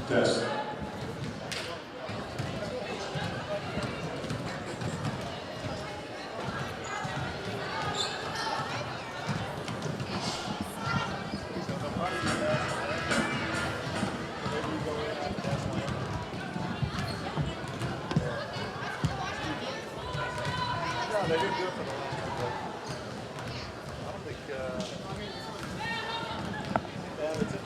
Test. They didn't do it for the last one, but I don't think, yeah, that's it.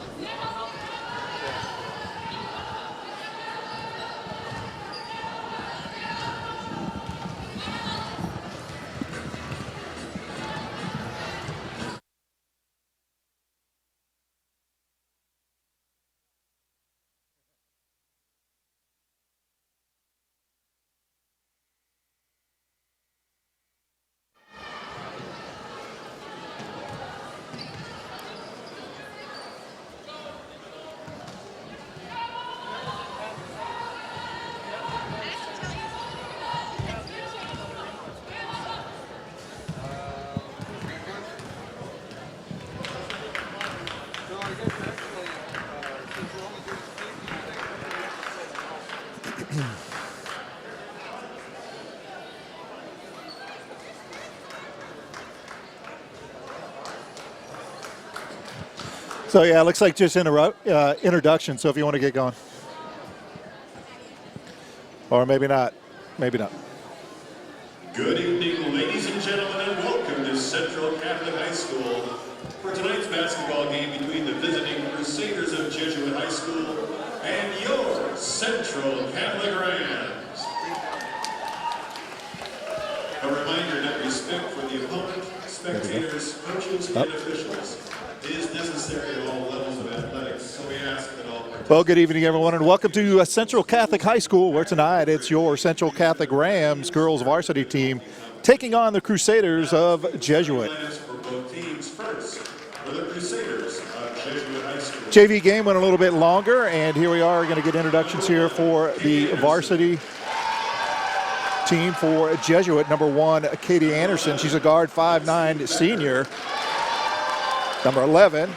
So yeah, it looks like just introduction. So if you want to get going, or maybe not, maybe not. Good evening, ladies and gentlemen, and welcome to Central Catholic High School for tonight's basketball game between the visiting Crusaders of Jesuit High School and your Central Catholic Rams. A reminder that respect for the opponent, spectators, coaches, and officials is necessary at all levels of athletics, so we ask that all participants. Well, good evening, everyone, and welcome to Central Catholic High School, where tonight it's your Central Catholic Rams girls varsity team taking on the Crusaders of Jesuit. For both teams first, for the Crusaders of Jesuit High School. JV game went a little bit longer, and here we are going to get introductions here for the varsity team for Jesuit. Number 1, Katie Anderson. She's a guard, 5'9" senior. Number 11,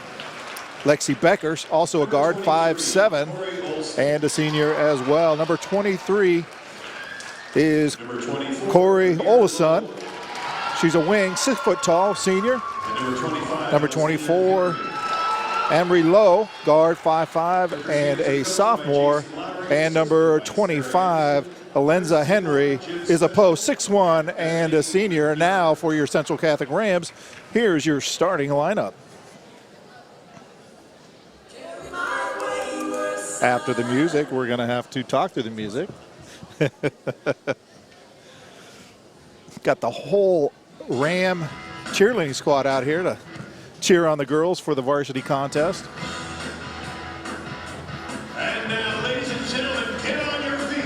Lexi Beckers, also a guard, 5'7", and a senior as well. Number 23 is Corey Olason. She's a wing, 6 foot tall, senior. Number 24, Emery Lowe, guard, 5'5", and a sophomore. And number 25, Alenza Henry, is a post, 6'1", and a senior. Now for your Central Catholic Rams, here's your starting lineup. After the music, we're going to have to talk to the music. Got the whole Ram cheerleading squad out here to cheer on the girls for the varsity contest. And now, ladies and gentlemen, get on your feet.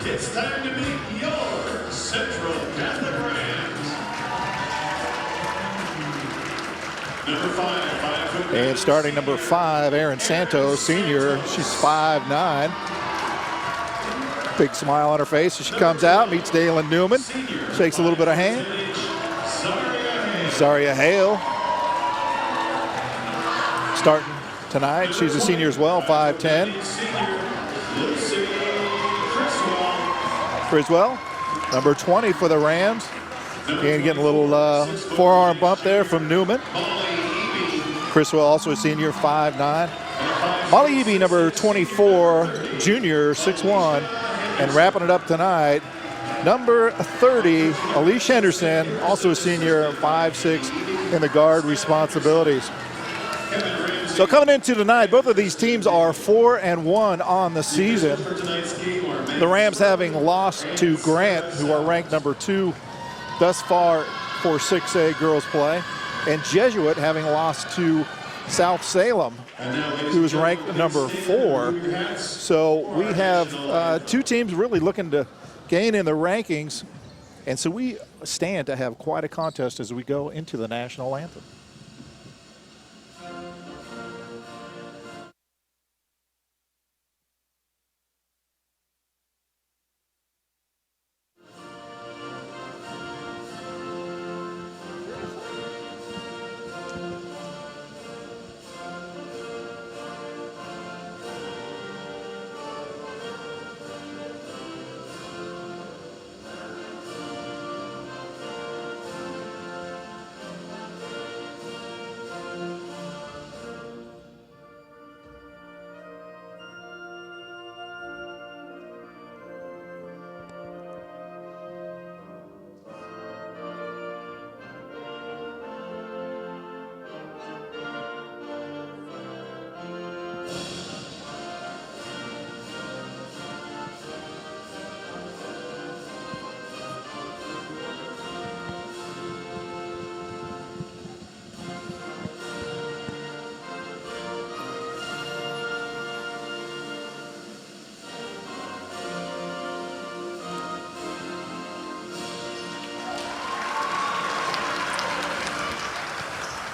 It's time to meet your Central Catholic Rams. Number 5, 5 foot. And starting number 5, Erin Santos, senior. She's 5'9". Big smile on her face as she comes out, meets Dalen Newman. Shakes a little bit of hand. Zaria Hale. Starting tonight, she's a senior as well, 5'10". Criswell, number 20 for the Rams. And getting a little forearm bump there from Newman. Criswell, also a senior, 5'9". Molly Eby, number 24, junior, 6'1". And wrapping it up tonight, number 30, Alicia Henderson, also a senior, 5'6", in the guard responsibilities. So coming into tonight, both of these teams are 4-1 on the season. The Rams having lost to Grant, who are ranked number 2 thus far for 6A girls play, and Jesuit having lost to South Salem, who is ranked number 4. So we have 2 teams really looking to gain in the rankings, and so we stand to have quite a contest as we go into the national anthem.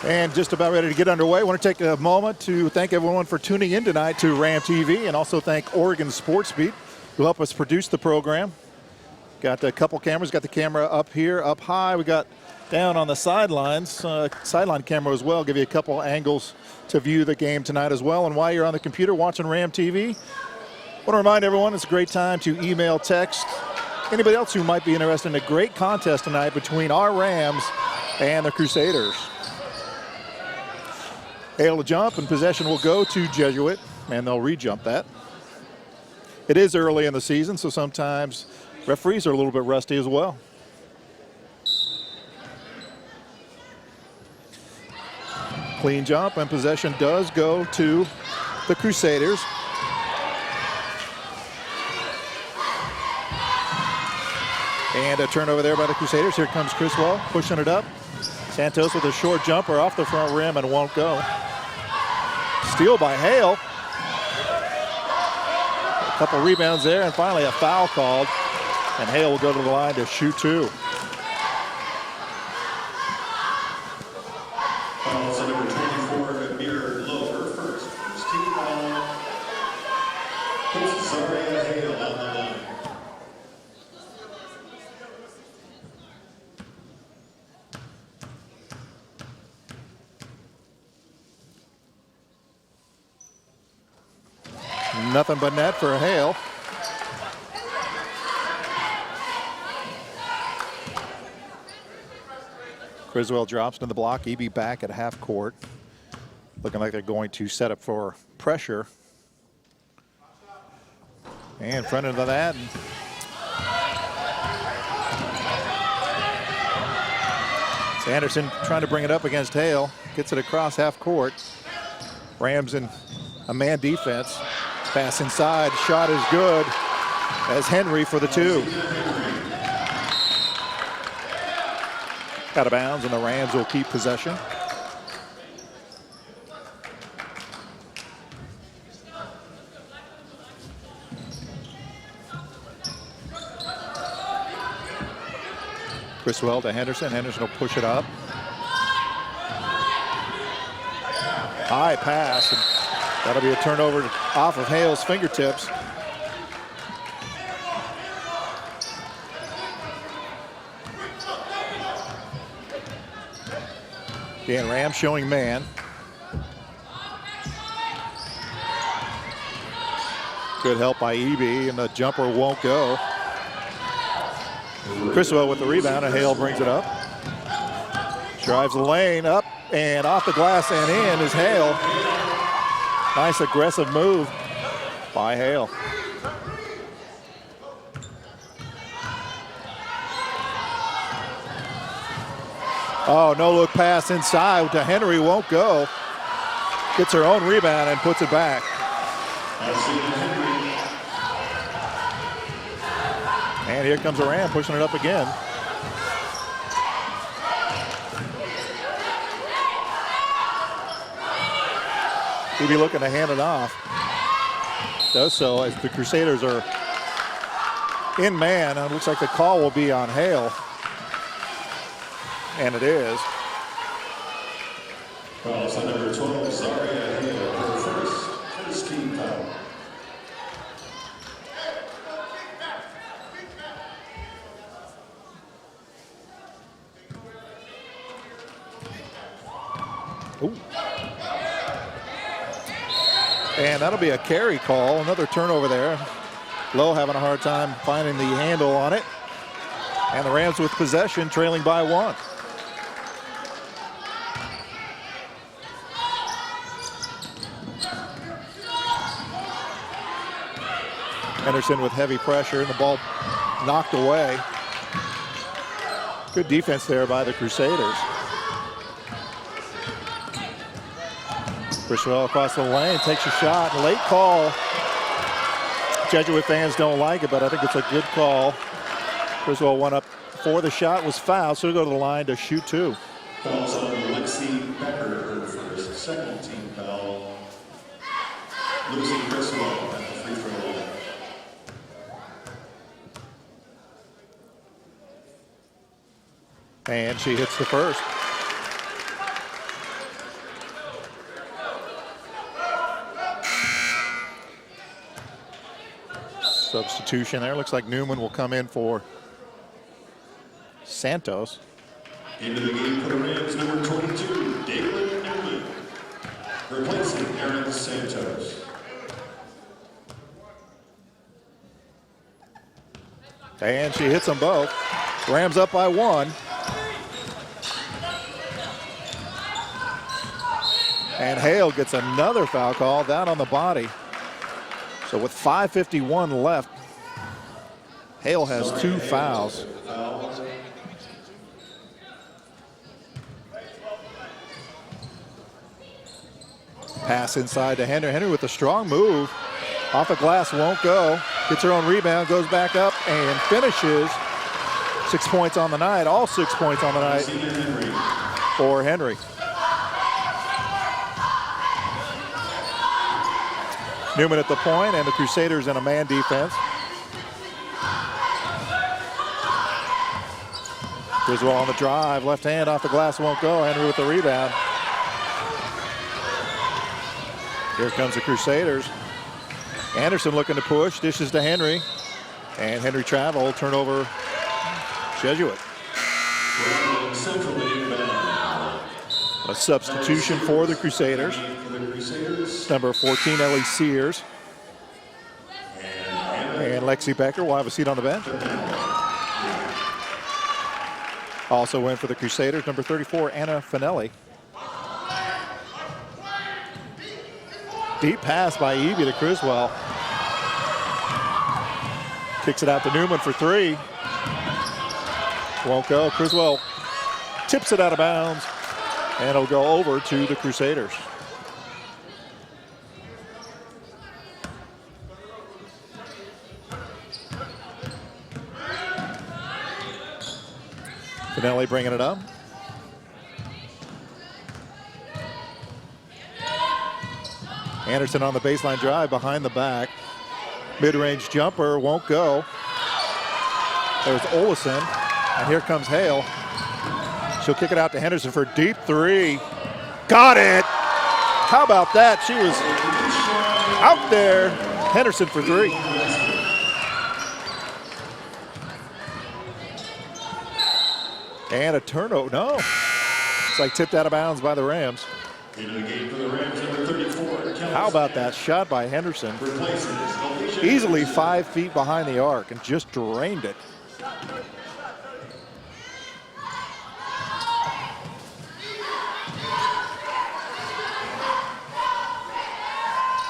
And just about ready to get underway. I want to take a moment to thank everyone for tuning in tonight to Ram TV, and also thank Oregon Sports Beat, who helped us produce the program. Got a couple cameras. Got the camera up here, up high. We got down on the sidelines, sideline camera as well. Give you a couple angles to view the game tonight as well. And while you're on the computer watching Ram TV, I want to remind everyone it's a great time to email, text, anybody else who might be interested in a great contest tonight between our Rams and the Crusaders. Hail to jump, and possession will go to Jesuit, and they'll re-jump that. It is early in the season, so sometimes referees are a little bit rusty as well. Clean jump, and possession does go to the Crusaders. And a turnover there by the Crusaders. Here comes Criswell pushing it up. Santos with a short jumper off the front rim and won't go. Steal by Hale. A couple rebounds there, and finally a foul called. And Hale will go to the line to shoot two. Fouls on number 24, Amir Lover, first team foul. Puts Zaria Hale on the line. Nothing but net for Hale. Criswell drops to the block. EB back at half court. Looking like they're going to set up for pressure. And front into that. It's Anderson trying to bring it up against Hale. Gets it across half court. Rams in a man defense. Pass inside, shot is good as Henry for the two. Out of bounds, and the Rams will keep possession. Criswell to Henderson. Henderson will push it up. High pass, and that'll be a turnover off of Hale's fingertips. Again, Rams showing man. Good help by EB, and the jumper won't go. Criswell with the rebound, and Hale brings it up. Drives the lane up, and off the glass and in is Hale. Nice aggressive move by Hale. Oh, no look pass inside to Henry, won't go. Gets her own rebound and puts it back. And here comes Aram pushing it up again. He'll be looking to hand it off. Does so as the Crusaders are in man. It looks like the call will be on Hale. And it is. Fouls on number 12, Zaria Hale, her first team foul. Ooh. And that'll be a carry call. Another turnover there. Lowe having a hard time finding the handle on it. And the Rams with possession, trailing by one. Henderson with heavy pressure, and the ball knocked away. Good defense there by the Crusaders. Criswell across the lane, takes a shot. Late call. Jesuit fans don't like it, but I think it's a good call. Criswell went up before the shot was fouled, so he'll go to the line to shoot two. Fouls on Lexi Becker, her first, second team foul. Lucy Criswell at the free throw line. And she hits the first. Substitution there. Looks like Newman will come in for Santos. Into the game for the Rams, number 22, Dalen Newman, replacing Aaron Santos. And she hits them both. Rams up by 1. And Hale gets another foul call down on the body. So with 5:51 left, Hale has 2 fouls. Pass inside to Henry. Henry with a strong move. Off the glass, won't go. Gets her own rebound, goes back up and finishes. 6 points on the night, all 6 points on the night for Henry. Newman at the point, and the Crusaders in a man defense. Griswold on the drive, left hand off the glass, won't go. Henry with the rebound. Here comes the Crusaders. Anderson looking to push, dishes to Henry. And Henry travel, turnover Jesuit. A substitution for the Crusaders. Number 14, Ellie Sears. And Lexi Becker will have a seat on the bench. Also in for the Crusaders, number 34, Anna Finelli. Deep pass by Evie to Criswell. Kicks it out to Newman for 3. Won't go. Criswell tips it out of bounds, and it'll go over to the Crusaders. Finelli bringing it up. Anderson on the baseline drive behind the back. Mid-range jumper won't go. There's Olesen, and here comes Hale. She'll kick it out to Henderson for a deep 3. Got it! How about that? She was out there. Henderson for 3. And a turnover. No. It's like tipped out of bounds by the Rams. Into the game for the Rams, number 34. How about that shot by Henderson? Easily 5 feet behind the arc and just drained it.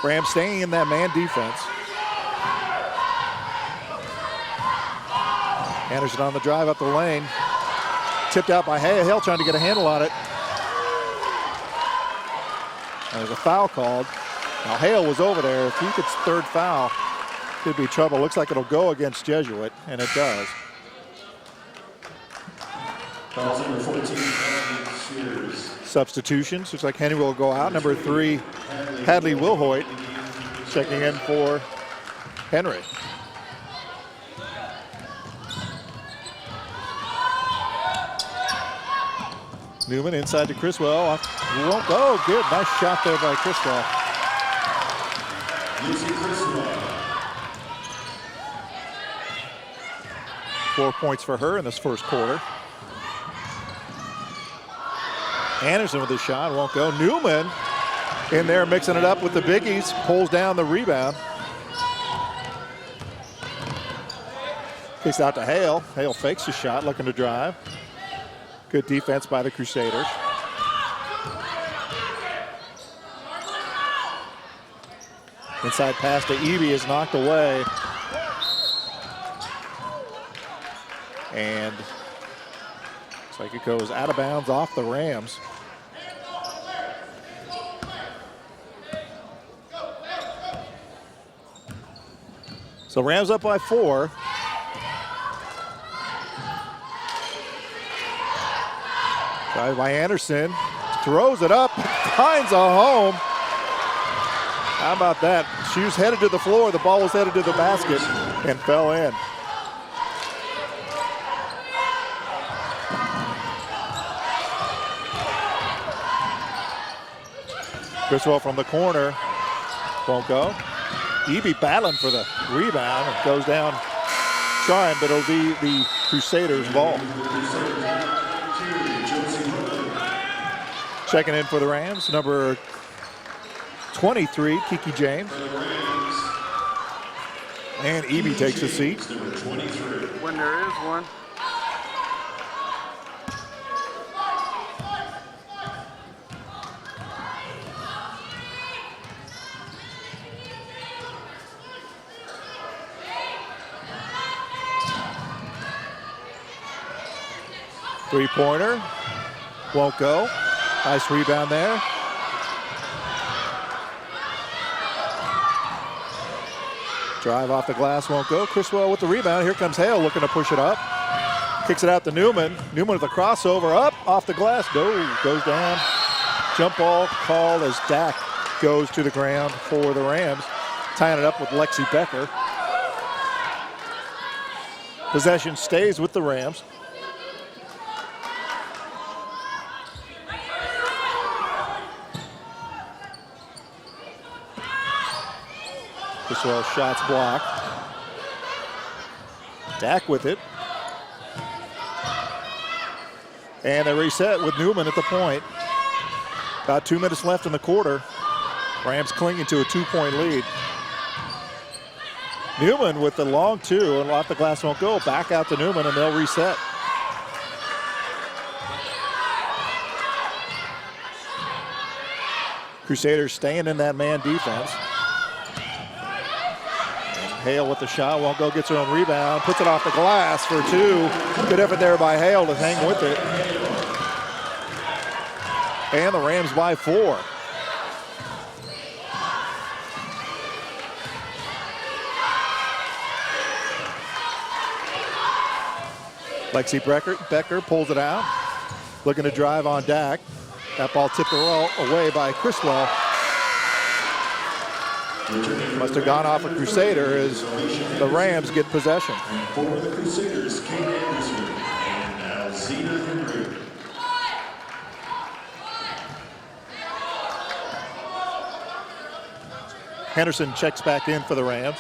Rams staying in that man defense. Anderson on the drive up the lane. Tipped out by Hale. Hale trying to get a handle on it. And there's a foul called. Now Hale was over there. If he gets 3rd foul, could be trouble. Looks like it'll go against Jesuit, and it does. Fouls number 14, Sears. Substitutions. Looks like Henry will go out. Number 3, Hadley Wilhoit checking in for Henry. Newman inside to Criswell. Won't go. Good. Nice shot there by Criswell. Lucy Criswell. 4 points for her in this first quarter. Anderson with the shot. Won't go. Newman in there mixing it up with the biggies. Pulls down the rebound. Kicks out to Hale. Hale fakes the shot, looking to drive. Good defense by the Crusaders. Inside pass to Evie is knocked away. And looks like it goes out of bounds off the Rams. So Rams up by 4. Drive by Anderson, throws it up, finds a home. How about that? She was headed to the floor, the ball was headed to the basket and fell in. Criswell from the corner, won't go. Eby battling for the rebound. It goes down trying, but it'll be the Crusaders' ball. Checking in for the Rams, number 23, Kiki James. And Eby takes a seat. When there is one. Three-pointer, won't go. Nice rebound there. Drive off the glass, won't go. Criswell with the rebound. Here comes Hale looking to push it up. Kicks it out to Newman. Newman with a crossover up, off the glass. No, goes down. Jump ball called as Dak goes to the ground for the Rams. Tying it up with Lexi Becker. Possession stays with the Rams. Criswell shots blocked. Dak with it. And they reset with Newman at the point. About 2 minutes left in the quarter. Rams clinging to a 2-point lead. Newman with the long two, and off the glass won't go. Back out to Newman, and they'll reset. Crusaders staying in that man defense. Hale with the shot, won't go, gets her own rebound, puts it off the glass for two. Good effort there by Hale to hang with it. And the Rams by 4. Lexi Becker pulls it out, looking to drive on Dak. That ball tipped away by Criswell. Must have gone off a Crusader as the Rams get possession. For the Crusaders, Kate Anderson and Alzina Henry. Henderson checks back in for the Rams.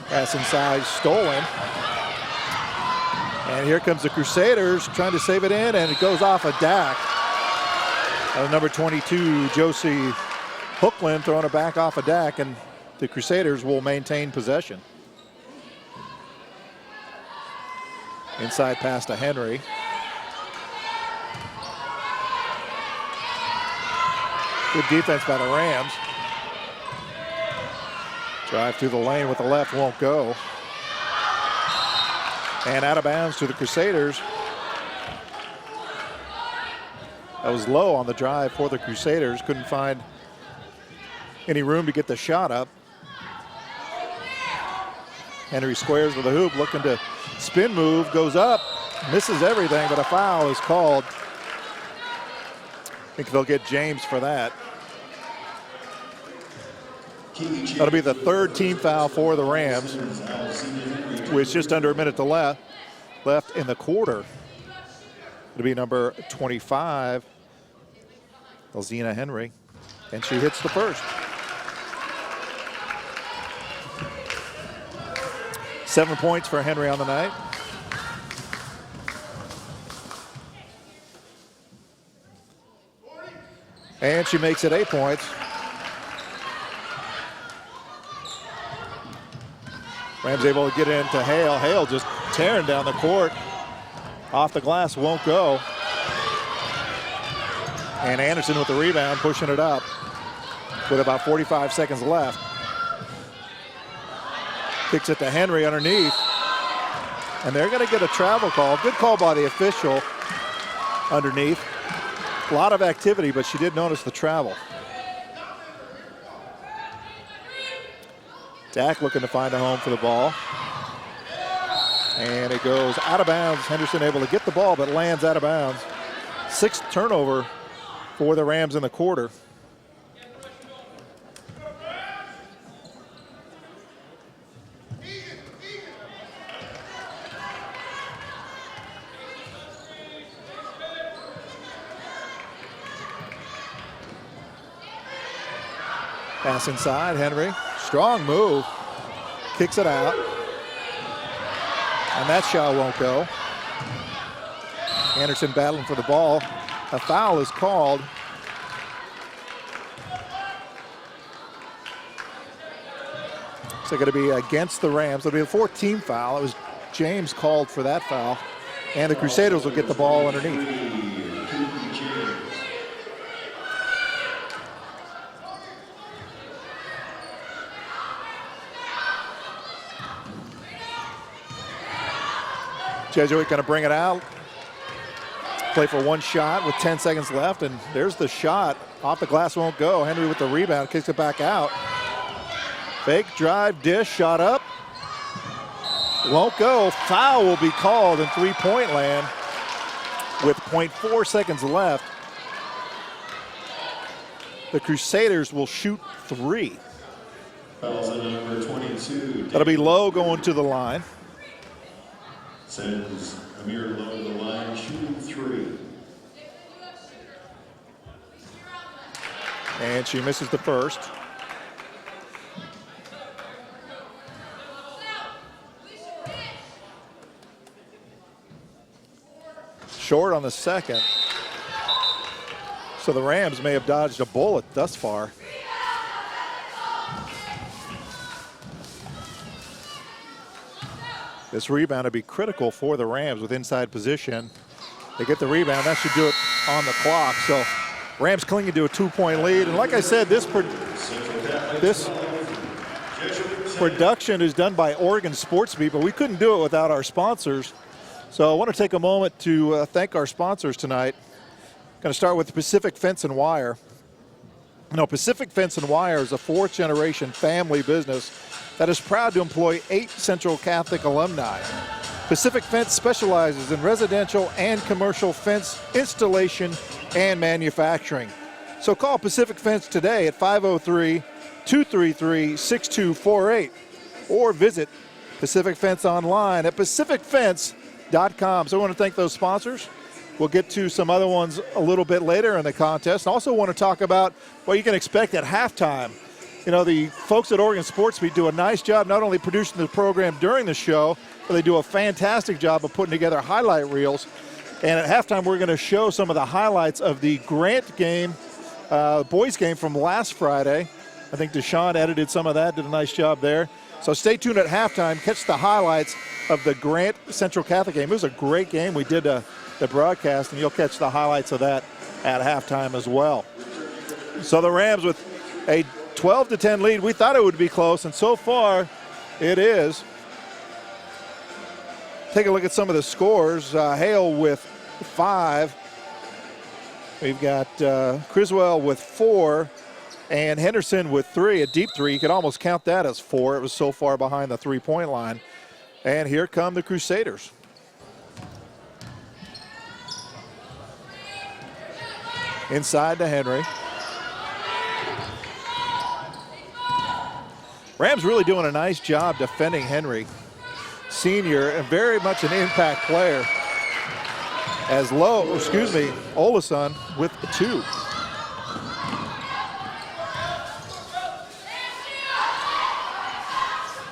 Pass inside, stolen. And here comes the Crusaders trying to save it in, and it goes off a Dak. Number 22, Josie Hookland, throwing it back off a Dak, and the Crusaders will maintain possession. Inside pass to Henry. Good defense by the Rams. Drive through the lane with the left, won't go. And out of bounds to the Crusaders. That was low on the drive for the Crusaders. Couldn't find any room to get the shot up. Henry squares with a hoop, looking to spin move, goes up, misses everything, but a foul is called. I think they'll get James for that. That'll be the third team foul for the Rams, with just under a minute to left in the quarter. It'll be number 25, Alzina Henry, and she hits the first. 7 points for Henry on the night. And she makes it 8 points. Rams able to get it into Hale. Hale just tearing down the court. Off the glass, won't go. And Anderson with the rebound, pushing it up with about 45 seconds left. Kicks it to Henry underneath. And they're going to get a travel call. Good call by the official underneath. A lot of activity, but she did notice the travel. Dak looking to find a home for the ball. And it goes out of bounds. Henderson able to get the ball, but lands out of bounds. 6th turnover for the Rams in the quarter. Pass inside, Henry. Strong move. Kicks it out. And that shot won't go. Anderson battling for the ball. A foul is called. So going to be against the Rams. It'll be a 14 foul. It was James called for that foul. And the Crusaders will get the ball underneath. Jesuit going to bring it out. Play for one shot with 10 seconds left, and there's the shot. Off the glass, won't go. Henry with the rebound, kicks it back out. Fake drive, dish, shot up. Won't go. Foul will be called in three-point land with 0.4 seconds left. The Crusaders will shoot three. Fouls on number 22. That'll be Lowe going to the line. Sends Amir Lowe to the line, shooting three. And she misses the first. Short on the second. So the Rams may have dodged a bullet thus far. This rebound would be critical for the Rams with inside position. They get the rebound, that should do it on the clock. So Rams clinging to a 2-point lead. And like I said, this production is done by Oregon Sports Beat, but we couldn't do it without our sponsors. So I want to take a moment to thank our sponsors tonight. Going to start with Pacific Fence and Wire. You know, Pacific Fence and Wire is a fourth-generation family business that is proud to employ 8 Central Catholic alumni. Pacific Fence specializes in residential and commercial fence installation and manufacturing. So call Pacific Fence today at 503-233-6248 or visit Pacific Fence online at pacificfence.com. So I want to thank those sponsors. We'll get to some other ones a little bit later in the contest. Also want to talk about what you can expect at halftime. You know, the folks at Oregon Sports Beat do a nice job not only producing the program during the show, but they do a fantastic job of putting together highlight reels. And at halftime, we're going to show some of the highlights of the Grant game, boys game from last Friday. I think Deshaun edited some of that, did a nice job there. So stay tuned at halftime. Catch the highlights of the Grant Central Catholic game. It was a great game. We did the broadcast, and you'll catch the highlights of that at halftime as well. So the Rams with a 12-10 lead. We thought it would be close, and so far it is. Take a look at some of the scores. Hale with 5. We've got Criswell with 4 and Henderson with 3, a deep 3. You could almost count that as 4. It was so far behind the three-point line. And here come the Crusaders. Inside to Henry. Rams really doing a nice job defending Henry. Senior and very much an impact player. As Olason with 2.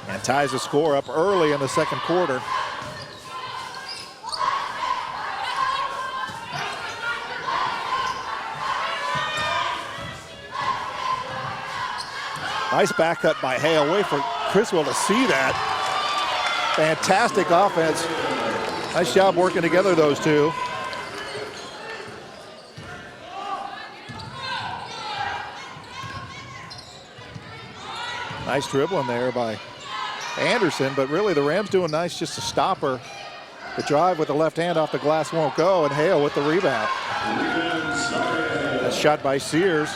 And ties the score up early in the second quarter. Nice back cut by Hale. Wait for Criswell to see that. Fantastic offense. Nice job working together, those two. Nice dribbling there by Anderson, but really the Rams doing nice just to stop her. The drive with the left hand off the glass won't go, and Hale with the rebound. That's shot by Sears.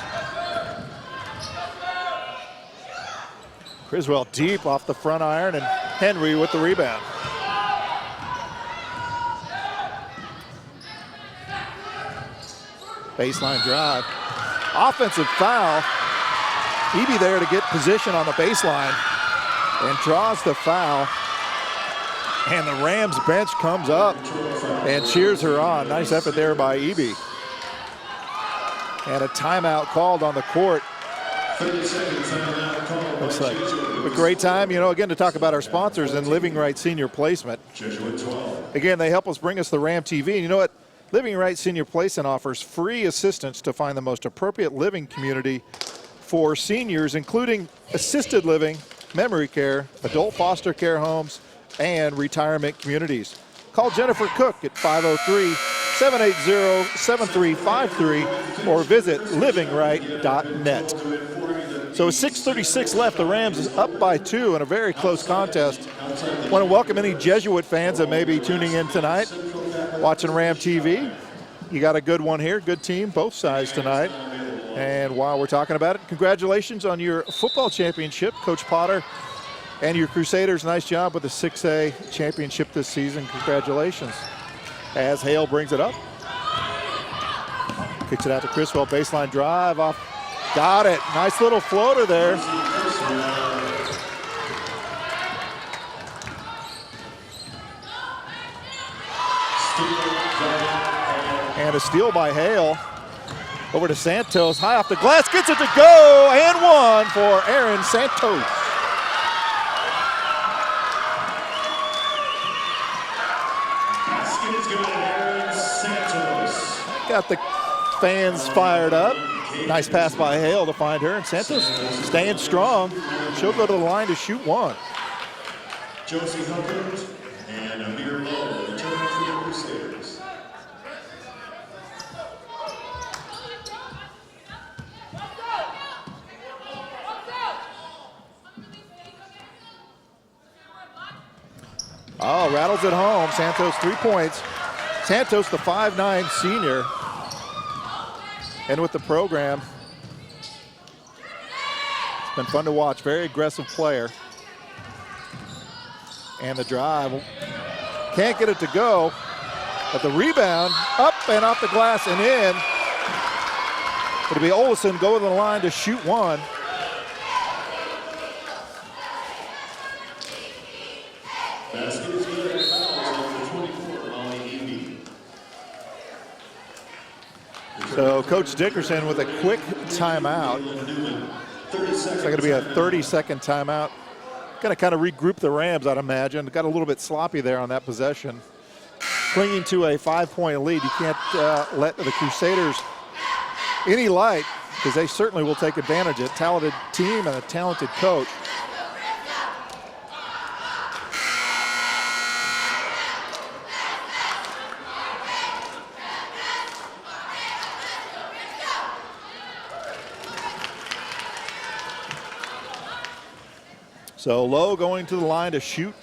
Criswell deep off the front iron, and Henry with the rebound. Baseline drive. Offensive foul. Eby there to get position on the baseline and draws the foul. And the Rams bench comes up and cheers her on. Nice effort there by Eby. And a timeout called on the court 30-second timeout call. Looks like a great time, you know, again, to talk about our sponsors and Living Right Senior Placement. Jesuit 12. Again, they help us bring us the Ram TV. And you know what? Living Right Senior Placement offers free assistance to find the most appropriate living community for seniors, including assisted living, memory care, adult foster care homes, and retirement communities. Call Jennifer Cook at 503-780-7353 or visit livinglight.net. So with 6:36 left, the Rams is up by 2 in a very close contest. I want to welcome any Jesuit fans that may be tuning in tonight, watching Ram TV. You got a good one here, good team, both sides tonight. And while we're talking about it, congratulations on your football championship, Coach Potter and your Crusaders. Nice job with the 6A championship this season. Congratulations. As Hale brings it up. Kicks it out to Criswell, baseline drive off. Got it. Nice little floater there. And a steal by Hale. Over to Santos, high off the glass, gets it to go, and one for Aaron Santos. Basket is good, Aaron Santos. Got the fans fired up. Nice pass by Hale to find her, and Santos staying strong. She'll go to the line to shoot one. Josie Huckert and Amir Lowe returning for the Crusaders. Oh, rattles it home. Santos 3 points. Santos, the 5'9" senior. And with the program, it's been fun to watch. Very aggressive player. And the drive. Can't get it to go. But the rebound, up and off the glass and in. It'll be Olson going to the line to shoot one. Basket is good, and fouls on the 24, Molly Eby. So Coach Dickerson with a quick timeout. It's going to be a 30-second timeout. Going to kind of regroup the Rams, I'd imagine. Got a little bit sloppy there on that possession. Clinging to a 5-point lead. You can't let the Crusaders any light, because they certainly will take advantage of a talented team and a talented coach. So Lowe going to the line to shoot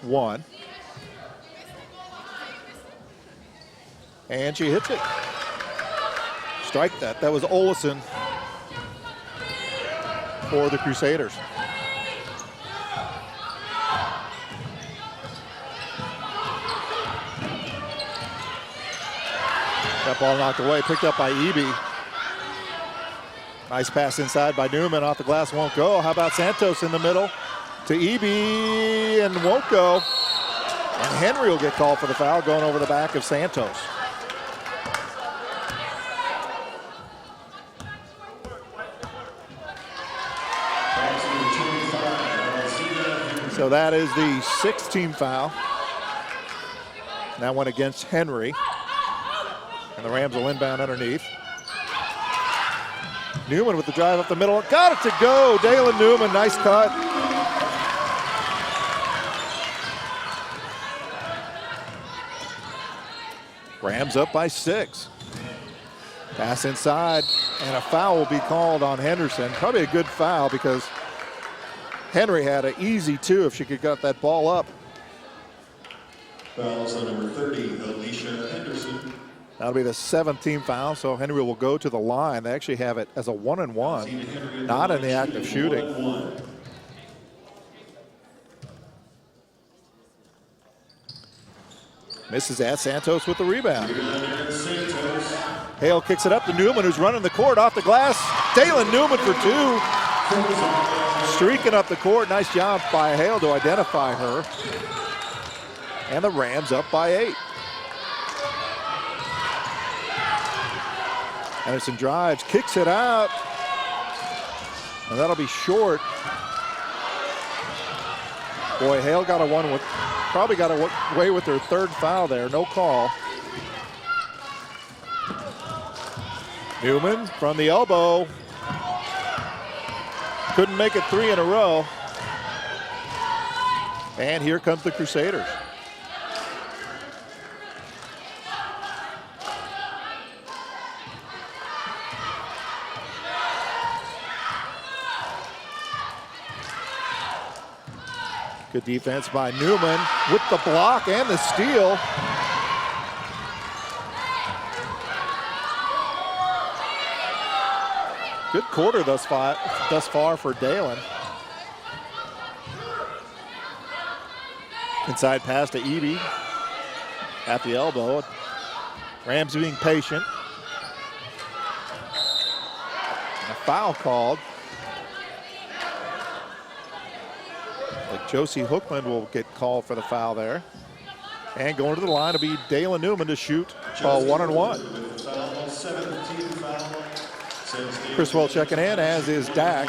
one. And she hits it. Strike that. That was Olson for the Crusaders. That ball knocked away, picked up by Eby. Nice pass inside by Newman, off the glass, won't go. How about Santos in the middle to Eby, and won't go. And Henry will get called for the foul, going over the back of Santos. So that is the 6th team foul. That went against Henry. And the Rams will inbound underneath. Newman with the drive up the middle. Got it to go. Dalen Newman, nice cut. Rams up by 6. Pass inside, and a foul will be called on Henderson. Probably a good foul, because Henry had an easy 2 if she could get that ball up. Fouls on number 30, Alicia Henderson. That'll be the 7th team foul, so Henry will go to the line. They actually have it as a 1-and-1, not in the act of shooting. Misses at Santos with the rebound. Hale kicks it up to Newman, who's running the court off the glass. Dalen Newman for 2. Streaking up the court. Nice job by Hale to identify her. And the Rams up by 8. Anderson drives, kicks it out. And that'll be short. Boy, Hale got probably got away with their third foul there. No call. Newman from the elbow. Couldn't make it 3 in a row. And here comes the Crusaders. Good defense by Newman with the block and the steal. Good quarter thus far for Dalen. Inside pass to Eby at the elbow. Rams being patient. A foul called. Like Josie Hookland will get called for the foul there. And going to the line will be Dalen Newman to shoot 1-on-1. Criswell checking in, as is Dak.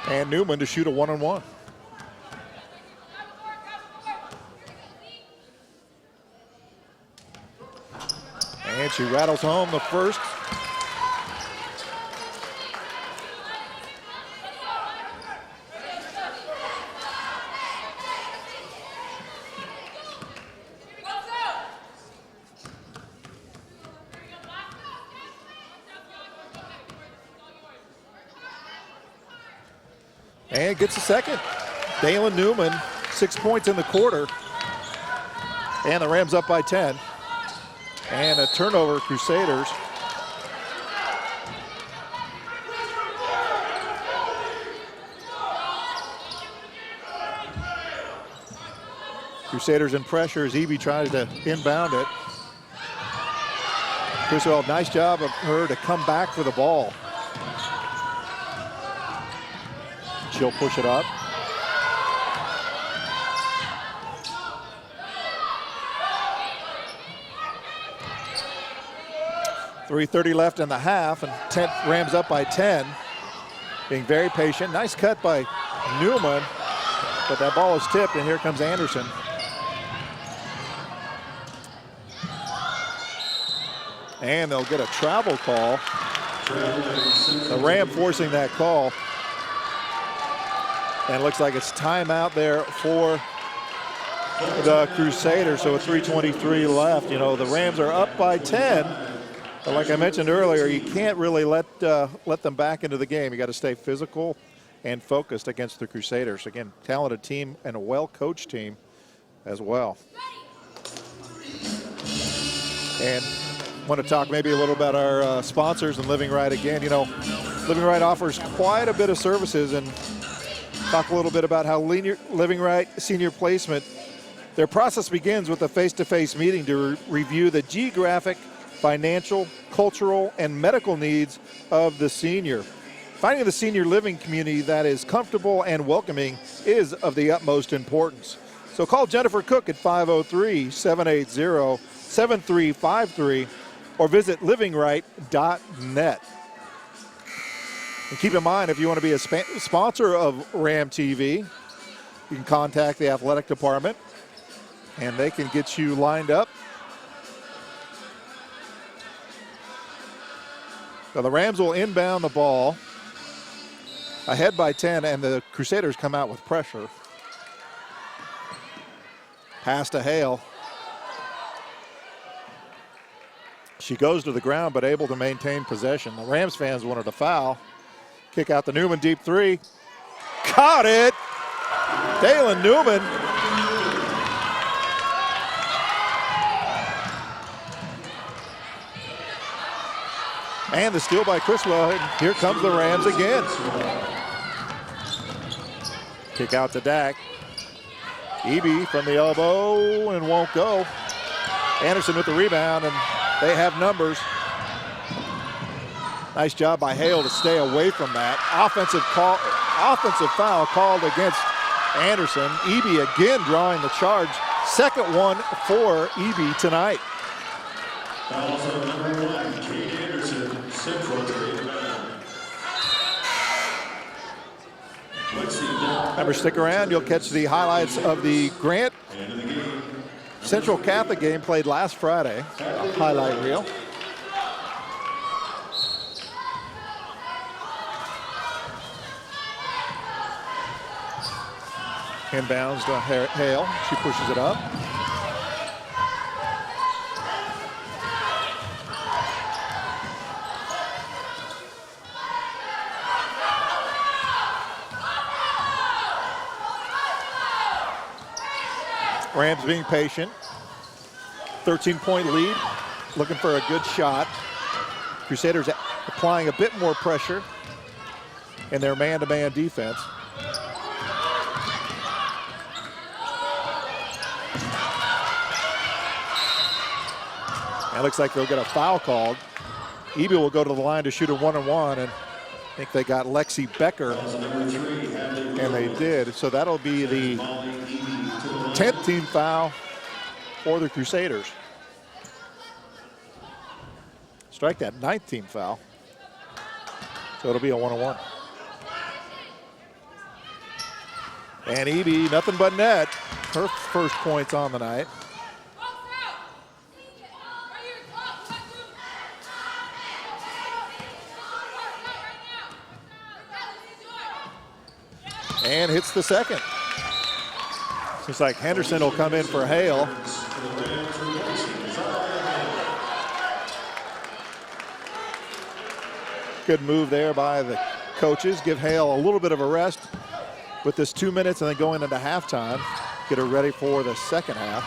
And Newman to shoot a 1-on-1. And she rattles home the first. And gets a second. Dalen Newman, 6 points in the quarter. And the Rams up by 10. And a turnover, Crusaders. Crusaders in pressure as Eby tries to inbound it. Criswell, nice job of her to come back for the ball. She'll push it up. .330 left in the half, and Rams up by 10. Being very patient. Nice cut by Newman, but that ball is tipped, and here comes Anderson. And they'll get a travel call. The Ram forcing that call. And it looks like it's timeout there for the Crusaders, so with 3:23 left. You know, the Rams are up by 10. But like I mentioned earlier, you can't really let them back into the game. You got to stay physical and focused against the Crusaders. Again, talented team and a well-coached team as well. And want to talk maybe a little about our sponsors and Living Right again. You know, Living Right offers quite a bit of services, and talk a little bit about how Living Right Senior Placement, their process begins with a face-to-face meeting to review the geographic, financial, cultural, and medical needs of the senior. Finding the senior living community that is comfortable and welcoming is of the utmost importance. So call Jennifer Cook at 503-780-7353 or visit livingright.net. And keep in mind, if you want to be a sponsor of Ram TV, you can contact the athletic department and they can get you lined up. So the Rams will inbound the ball ahead by 10, and the Crusaders come out with pressure. Pass to Hale. She goes to the ground, but able to maintain possession. The Rams fans wanted a foul. Kick out the Newman deep three. Caught it! Dalen Newman. And the steal by Criswell. Here comes the Rams again. Kick out to Dak. Eby from the elbow and won't go. Anderson with the rebound, and they have numbers. Nice job by Hale to stay away from that. Offensive foul called against Anderson. Eby again drawing the charge. Second one for Eby tonight. Also number 1, Kate Anderson, Central to the inbound. Remember, stick around. You'll catch the highlights of the Grant Central Catholic game played last Friday. A highlight reel. Inbounds to Hale. She pushes it up. Rams being patient. 13-point lead. Looking for a good shot. Crusaders applying a bit more pressure in their man-to-man defense. And it looks like they'll get a foul called. Eby will go to the line to shoot a 1-on-1, and I think they got Lexi Becker, and they did. So that'll be the 10th team foul for the Crusaders. Strike that 9th team foul. So it'll be a 1-on-1. And Eby, nothing but net. Her first points on the night. And hits the second. Looks like Henderson will come in for Hale. Good move there by the coaches. Give Hale a little bit of a rest with this 2 minutes and then going into halftime. Get her ready for the second half.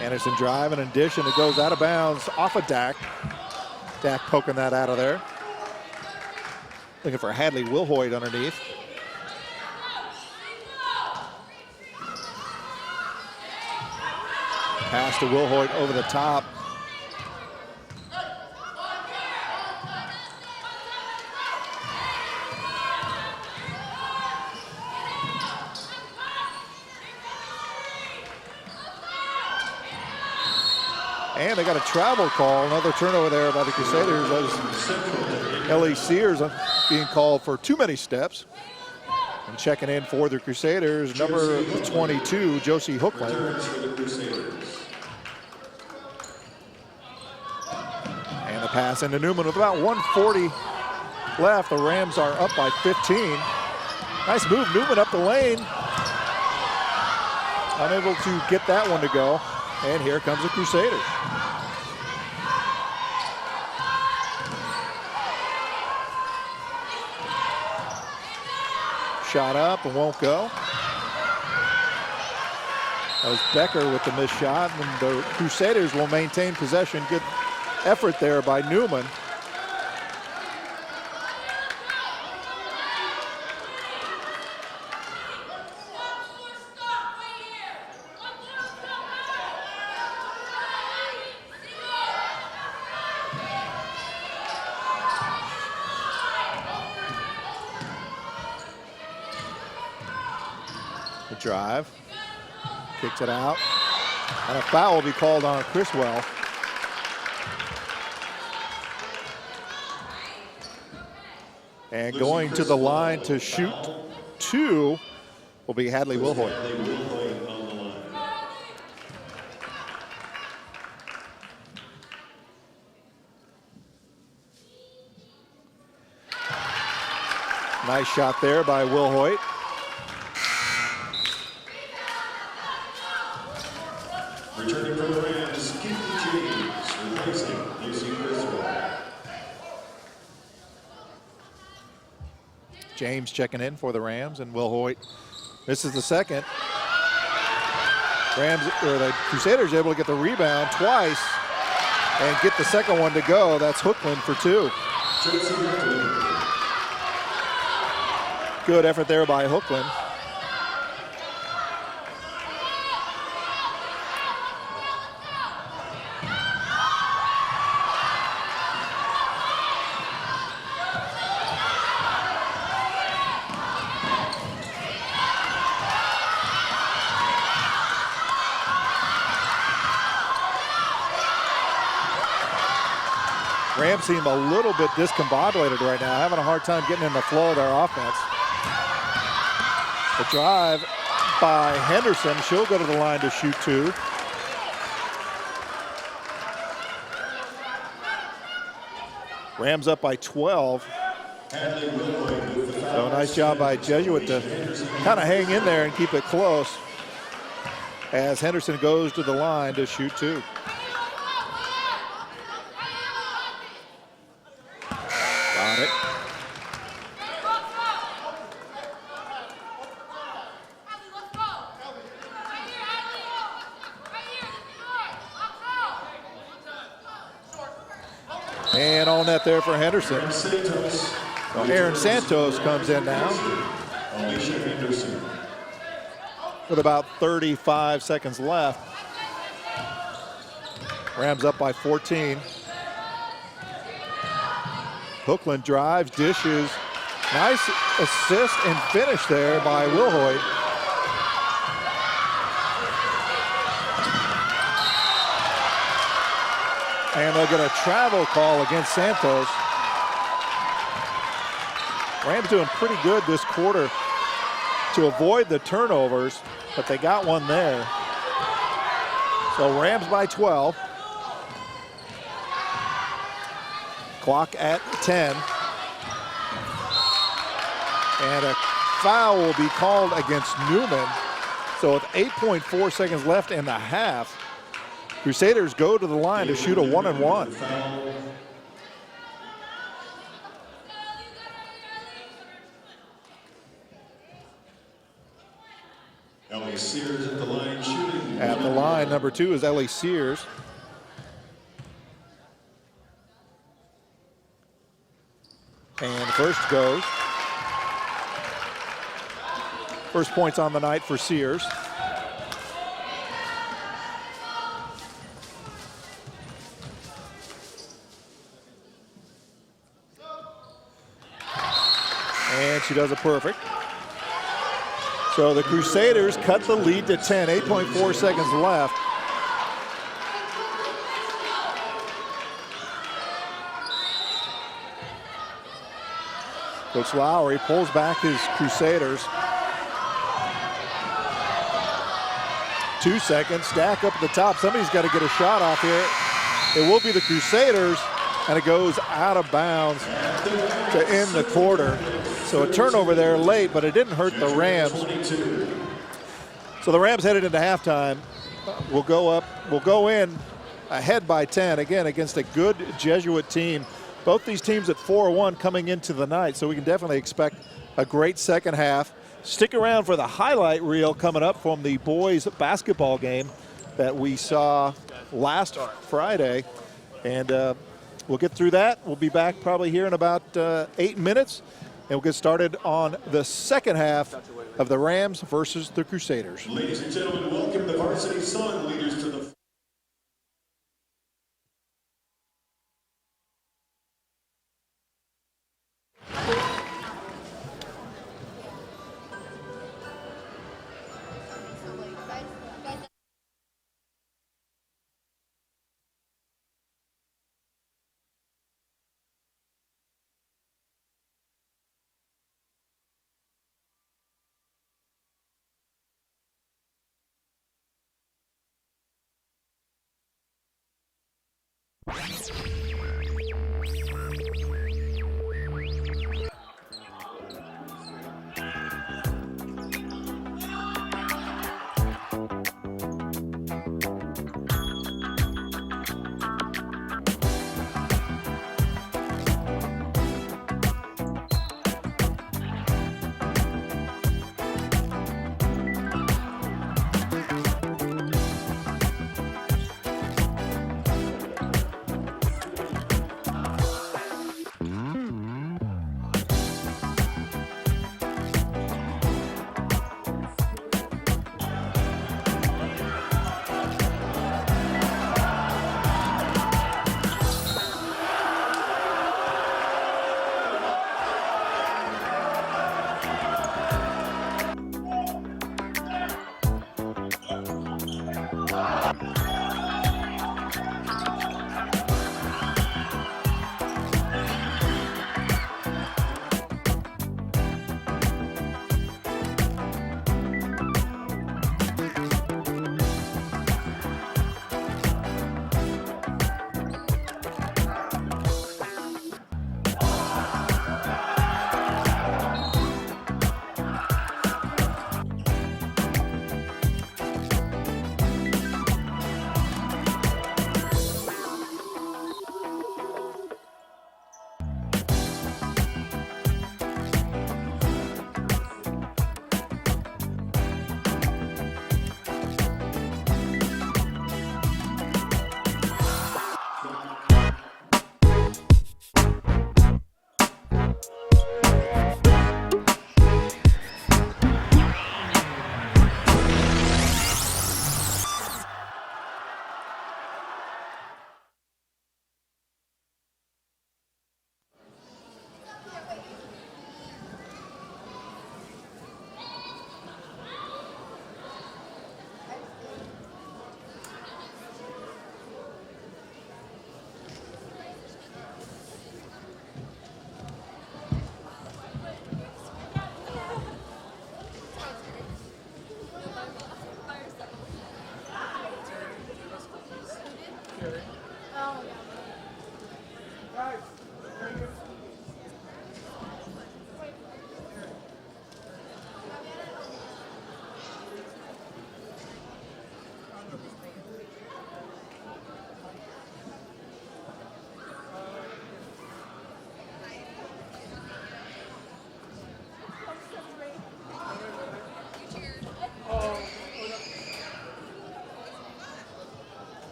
Anderson driving and dish, and it goes out of bounds off of Dak. Dak poking that out of there. Looking for Hadley Wilhoit underneath. Pass to Wilhoit over the top. And they got a travel call, another turnover there by the Crusaders as Ellie Sears being called for too many steps. And checking in for the Crusaders, number 22, Josie Hookland. And the pass into Newman with about 1:40 left. The Rams are up by 15. Nice move, Newman up the lane. Unable to get that one to go. And here comes the Crusaders. Shot up and won't go. That was Becker with the missed shot, and the Crusaders will maintain possession. Good effort there by Newman. Drive, kicks it out, and a foul will be called on Criswell. And going to the line to shoot two will be Hadley Wilhoit. Nice shot there by Wilhoit. Returning from the Rams, James, replacing Lucy Criswell. James checking in for the Rams, and Wilhoit misses the second. The Crusaders able to get the rebound twice and get the second one to go. That's Hookland for two. Good effort there by Hookland. Rams seem a little bit discombobulated right now, having a hard time getting in the flow of their offense. The drive by Henderson. She'll go to the line to shoot 2. Rams up by 12. So a nice job by Jesuit to kind of hang in there and keep it close as Henderson goes to the line to shoot 2. Got it. And on net there for Henderson. So Aaron Santos comes in now with about 35 seconds left. Rams up by 14. Hookland drives, dishes. Nice assist and finish there by Wilhoit. And they'll get a travel call against Santos. Rams doing pretty good this quarter to avoid the turnovers, but they got one there. So Rams by 12. Clock at 10. And a foul will be called against Newman. So with 8.4 seconds left in the half, Crusaders go to the line to shoot a 1-and-1. Ellie Sears at the line shooting. At the line, number 2 is Ellie Sears. And first goes. First points on the night for Sears. And she does it perfect. So the Crusaders cut the lead to 10, 8.4 seconds left. Coach Lowry pulls back his Crusaders. 2 seconds, stack up at the top. Somebody's got to get a shot off here. It will be the Crusaders, and it goes out of bounds to end the quarter. So a turnover there late, but it didn't hurt the Rams. So the Rams headed into halftime. Will go in ahead by 10, again, against a good Jesuit team. Both these teams at 4-1 coming into the night, so we can definitely expect a great second half. Stick around for the highlight reel coming up from the boys basketball game that we saw last Friday. And we'll get through that. We'll be back probably here in about 8 minutes. And we'll get started on the second half of the Rams versus the Crusaders. Ladies and gentlemen, welcome the varsity song leaders to the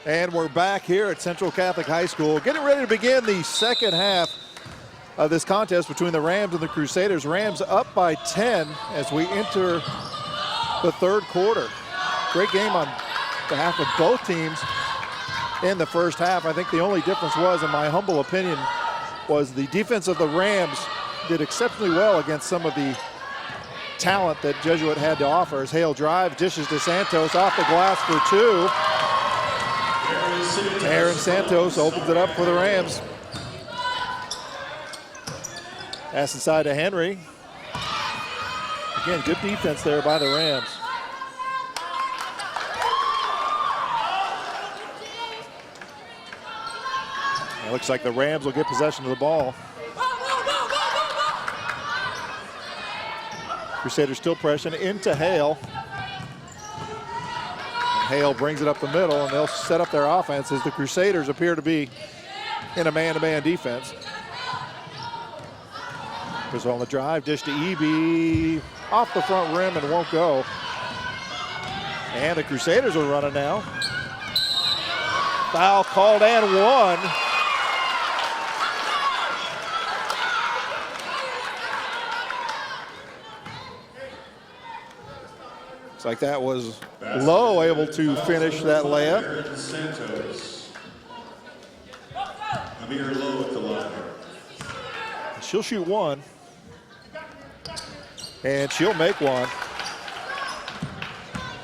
And we're back here at Central Catholic High School, getting ready to begin the second half of this contest between the Rams and the Crusaders. Rams up by 10 as we enter the third quarter. Great game on behalf of both teams in the first half. I think the only difference was, in my humble opinion, was the defense of the Rams did exceptionally well against some of the talent that Jesuit had to offer. As Hale drives, dishes to Santos off the glass for two. Aaron Santos opens it up for the Rams. Pass inside to Henry. Again, good defense there by the Rams. It looks like the Rams will get possession of the ball. Crusaders still pressing into Hale. Hale brings it up the middle, and they'll set up their offense as the Crusaders appear to be in a man-to-man defense. Griswold on the drive, dish to Eby, off the front rim and won't go. And the Crusaders are running now. Foul called and one. Looks like that was Lowe able to finish that layup. Aaron Santos. Amir Lowe at the line. She'll shoot one. And she'll make one.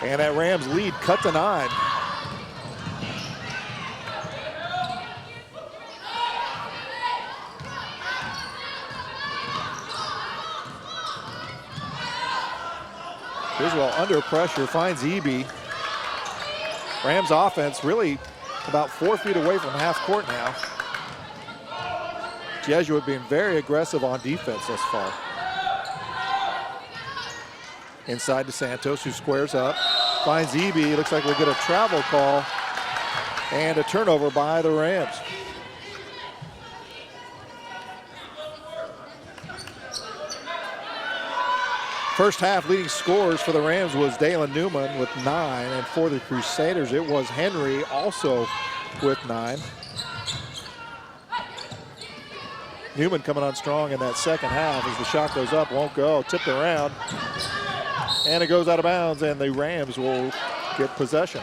And that Rams lead cut to 9. Griswold under pressure, finds Eby. Rams offense really about 4 feet away from half court now. Jesuit being very aggressive on defense thus far. Inside to Santos, who squares up, finds Eby. Looks like we'll get a travel call and a turnover by the Rams. First half leading scorers for the Rams was Dalen Newman with 9, and for the Crusaders it was Henry also with 9. Newman coming on strong in that second half as the shot goes up, won't go, tipped around, and it goes out of bounds, and the Rams will get possession.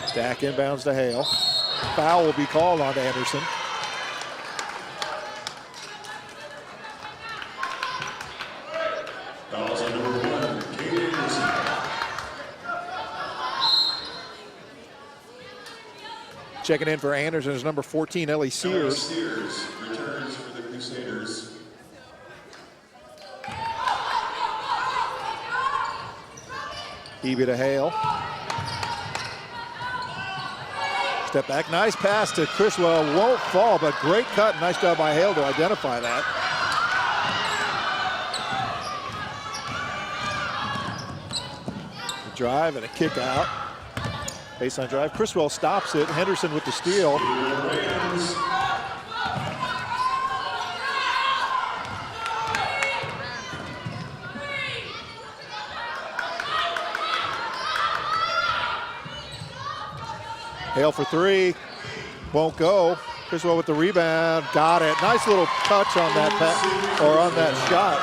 Stack inbounds to Hale. Foul will be called on Anderson. Fouls on number 1, Kate Anderson. Checking in for Anderson is number 14, Ellie Sears. Ellie Sears returns for the Crusaders. Eby to Hale. Step back, nice pass to Criswell, won't fall, but great cut. Nice job by Hale to identify that. A drive and a kick out. Baseline drive, Criswell stops it. Henderson with the steal. Hale for 3, won't go. Criswell with the rebound, got it. Nice little touch on that or on that shot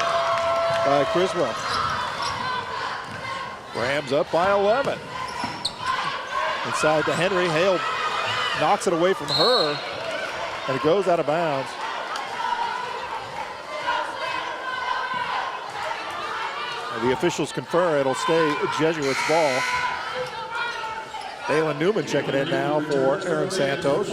by Criswell. Rams up by 11. Inside to Henry, Hale knocks it away from her, and it goes out of bounds. And the officials confer it'll stay Jesuit's ball. Dalen Newman checking in now for Aaron Santos.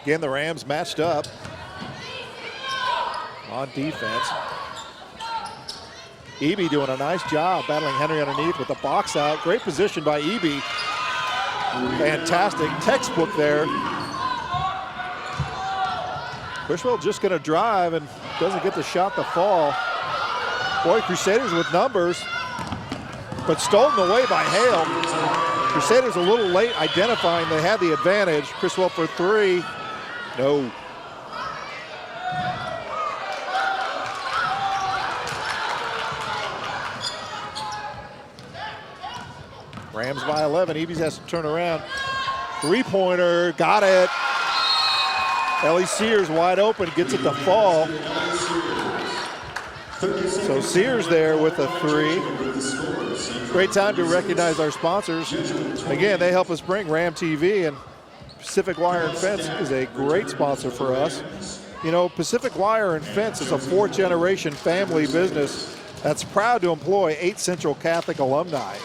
Again, the Rams matched up on defense. Eby doing a nice job battling Henry underneath with the box out. Great position by Eby. Fantastic textbook there Criswell just going to drive and doesn't get the shot to fall. Boy, Crusaders with numbers, but stolen away by Hale. Crusaders a little late identifying they had the advantage. Criswell for three. No. Rams by 11. Ebies has to turn around. Three-pointer, got it. Ellie Sears wide open, gets it to fall. So Sears there with a three. Great time to recognize our sponsors. Again, they help us bring Ram TV, and Pacific Wire and Fence is a great sponsor for us. You know, Pacific Wire and Fence is a fourth-generation family business that's proud to employ 8 Central Catholic alumni.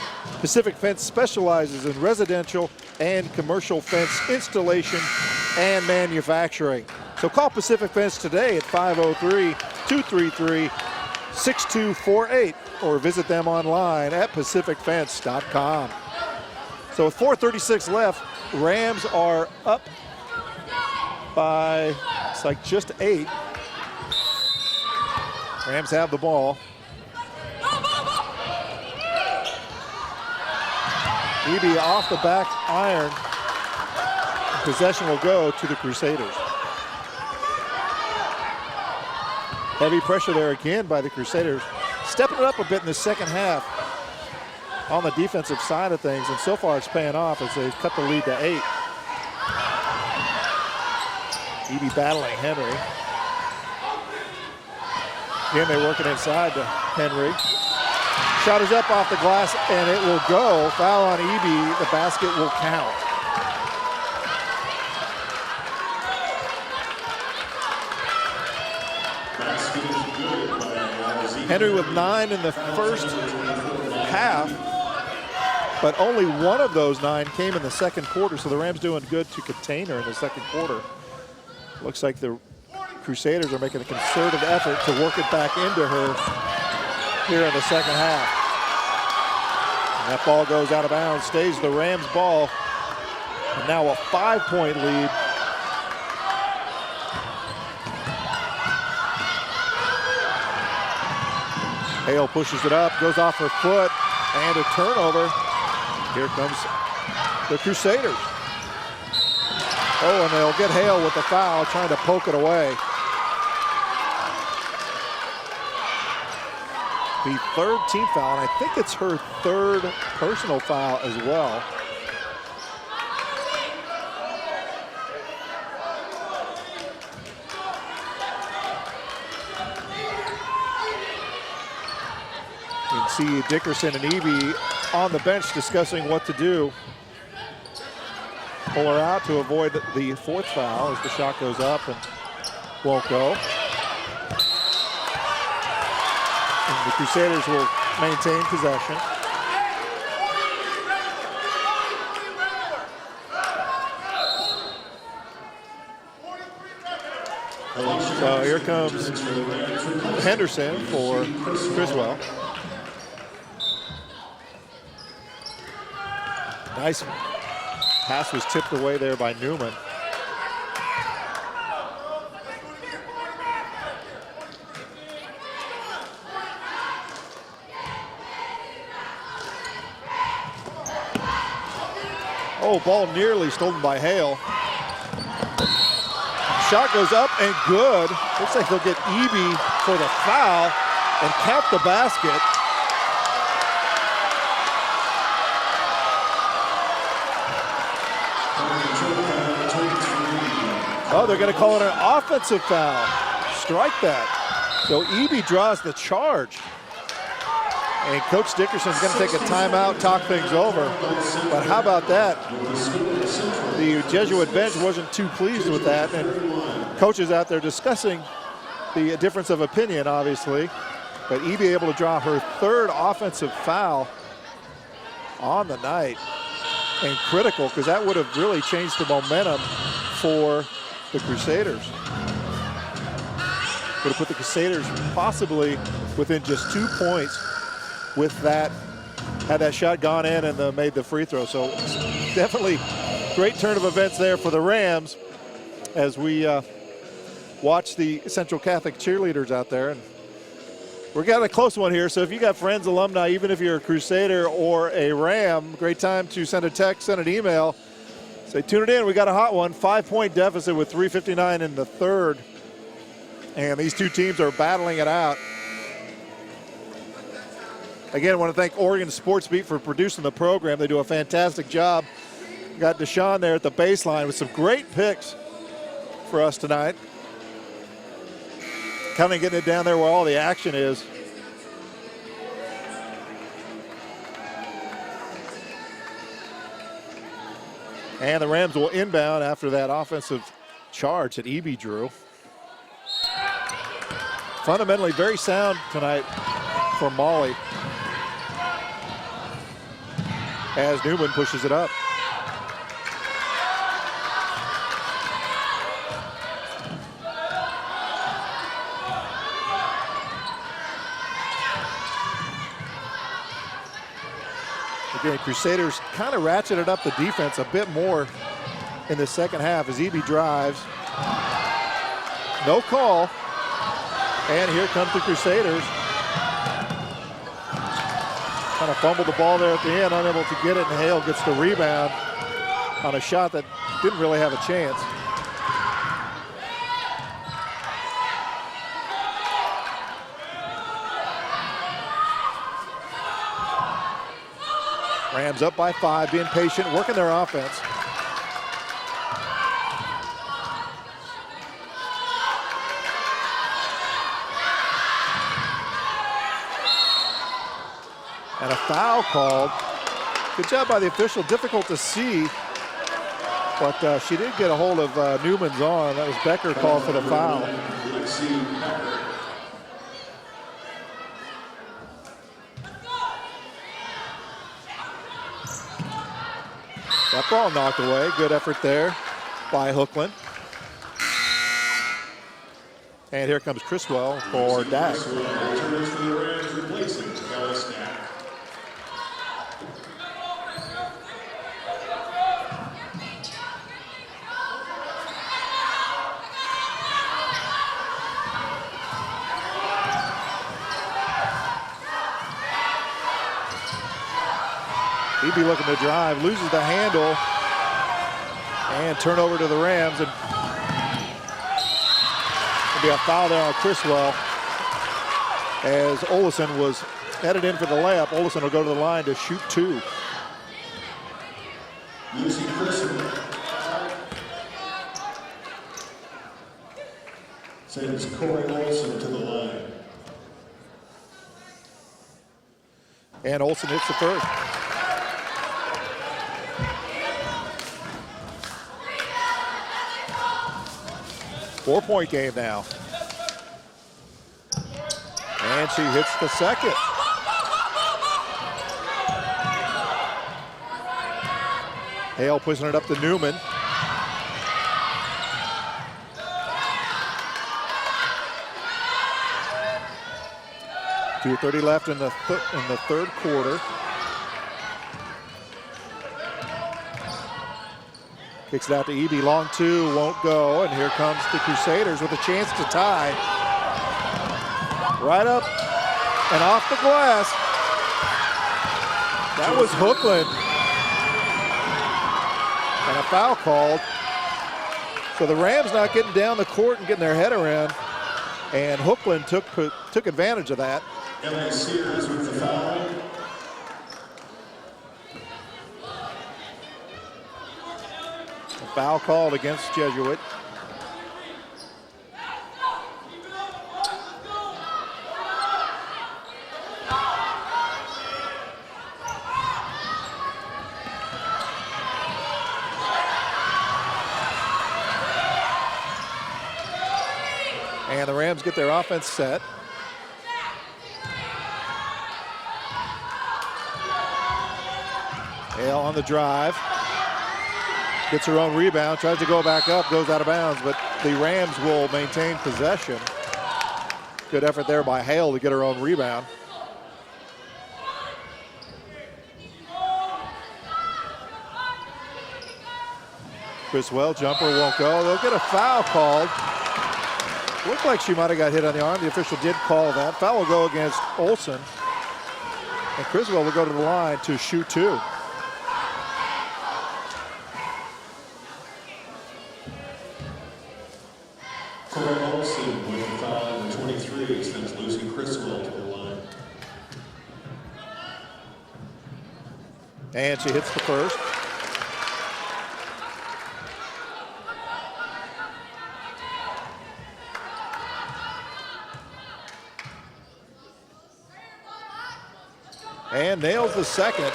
Pacific Fence specializes in residential and commercial fence installation and manufacturing. So call Pacific Fence today at 503-233-6248 or visit them online at pacificfence.com. So with 4:36 left, Rams are up by, it's like just 8. Rams have the ball. Eby off the back iron. Possession will go to the Crusaders. Heavy pressure there again by the Crusaders. Stepping it up a bit in the second half on the defensive side of things, and so far it's paying off as they cut the lead to 8. Eby battling Henry. Again, they're working inside to Henry. Shot is up off the glass, and it will go. Foul on Eby. The basket will count. Henry with 9 in the first half, but only one of those 9 came in the second quarter, so the Rams doing good to contain her in the second quarter. Looks like the Crusaders are making a concerted effort to work it back into her here in the second half. And that ball goes out of bounds, stays the Rams ball, and now a 5-point lead. Hale pushes it up, goes off her foot, and a turnover. Here comes the Crusaders. Oh, and they'll get Hale with the foul, trying to poke it away. The third team foul, and I think it's her third personal foul as well. You can see Dickerson and Eby on the bench discussing what to do. Pull her out to avoid the fourth foul as the shot goes up and won't go. And the Crusaders will maintain possession. So here comes Henderson for Criswell. Nice pass was tipped away there by Newman. Oh, ball nearly stolen by Hale. Shot goes up and good. Looks like they'll get Eby for the foul and count the basket. Oh, they're going to call it an offensive foul. Strike that. So Eby draws the charge. And Coach Dickerson's going to take a timeout, talk things over. But how about that? The Jesuit bench wasn't too pleased with that. And coaches out there discussing the difference of opinion, obviously. But Eby able to draw her third offensive foul on the night. And critical, because that would have really changed the momentum for the Crusaders. Would have put the Crusaders possibly within just 2 points with that, had that shot gone in and made the free throw. So definitely great turn of events there for the Rams as we watch the Central Catholic cheerleaders out there. And we got a close one here, so if you got friends, alumni, even if you're a Crusader or a Ram, great time to send a text, send an email. Say, tune it in, we got a hot one. 5-point deficit with 3:59 in the third. And these two teams are battling it out. Again, I want to thank Oregon Sports Beat for producing the program. They do a fantastic job. Got Deshaun there at the baseline with some great picks for us tonight. Kind of getting it down there where all the action is. And the Rams will inbound after that offensive charge that Eby drew. Fundamentally very sound tonight for Molly as Newman pushes it up. Again, Crusaders kind of ratcheted up the defense a bit more in the second half as Eby drives. No call. And here comes the Crusaders. Kind of fumbled the ball there at the end, unable to get it, and Hale gets the rebound on a shot that didn't really have a chance. Rams up by 5, being patient, working their offense. And a foul called. Good job by the official. Difficult to see, but she did get a hold of Newman's arm. That was Becker called for the foul. That ball knocked away. Good effort there by Hookland. And here comes Criswell for Dak. He'd be looking to drive, loses the handle, and turnover to the Rams. And there'll be a foul there on Criswell as Olison was headed in for the layup. Olison will go to the line to shoot 2. Lucy Criswell sends Corey Olson to the line. And Olson hits the first. Four-point game now. And she hits the second. Hale pushing it up to Newman. .2:30 left in the third quarter. Kicks it out to Eby, long 2, won't go, and here comes the Crusaders with a chance to tie. Right up and off the glass. That was Hookland. And a foul called. So the Rams not getting down the court and getting their head around, and Hookland took advantage of that. Emily Sears with the foul. Foul called against Jesuit. And the Rams get their offense set. Hale on the drive. Gets her own rebound, tries to go back up, goes out of bounds, but the Rams will maintain possession. Good effort there by Hale to get her own rebound. Criswell, jumper won't go. They'll get a foul called. Looked like she might have got hit on the arm. The official did call that. Foul will go against Olsen. And Criswell will go to the line to shoot 2. Corey Olsen with the foul in the 23, sends Lucy Criswell to the line. And she hits the first. And nails the second.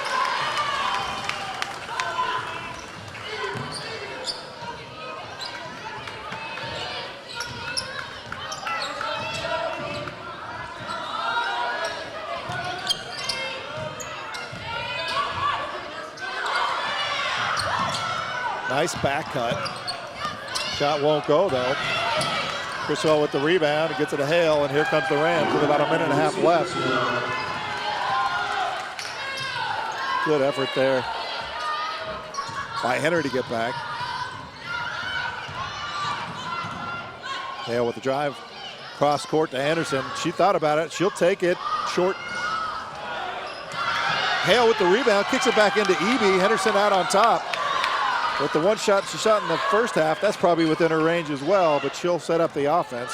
Nice back cut. Shot won't go though. Criswell with the rebound, it gets it to Hale, and here comes the Rams with about a minute and a half left. Good effort there by Henry to get back. Hale with the drive, cross court to Anderson. She thought about it, she'll take it, short. Hale with the rebound, kicks it back into Eby. Henderson out on top. With the one shot she shot in the first half, that's probably within her range as well, but she'll set up the offense.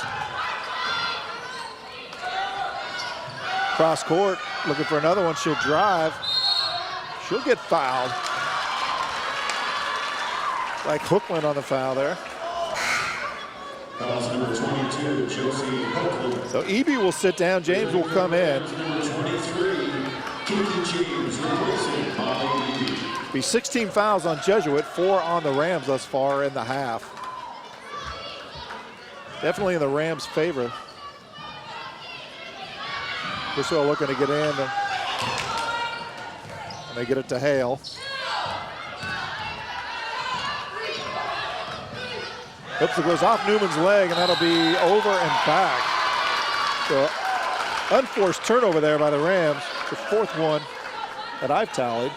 Cross court, looking for another one, she'll drive. She'll get fouled. Like Hookland on the foul there. Fouls number 22, Josie Hookland. So Eby will sit down, James will come in. Number 23, Kiki James replacing Molly Eby. Be 16 fouls on Jesuit, 4 on the Rams thus far in the half. Definitely in the Rams' favor. Criswell looking to get in. And they get it to Hale. Oops, it goes off Newman's leg, and that'll be over and back. So, unforced turnover there by the Rams, the 4th one that I've tallied.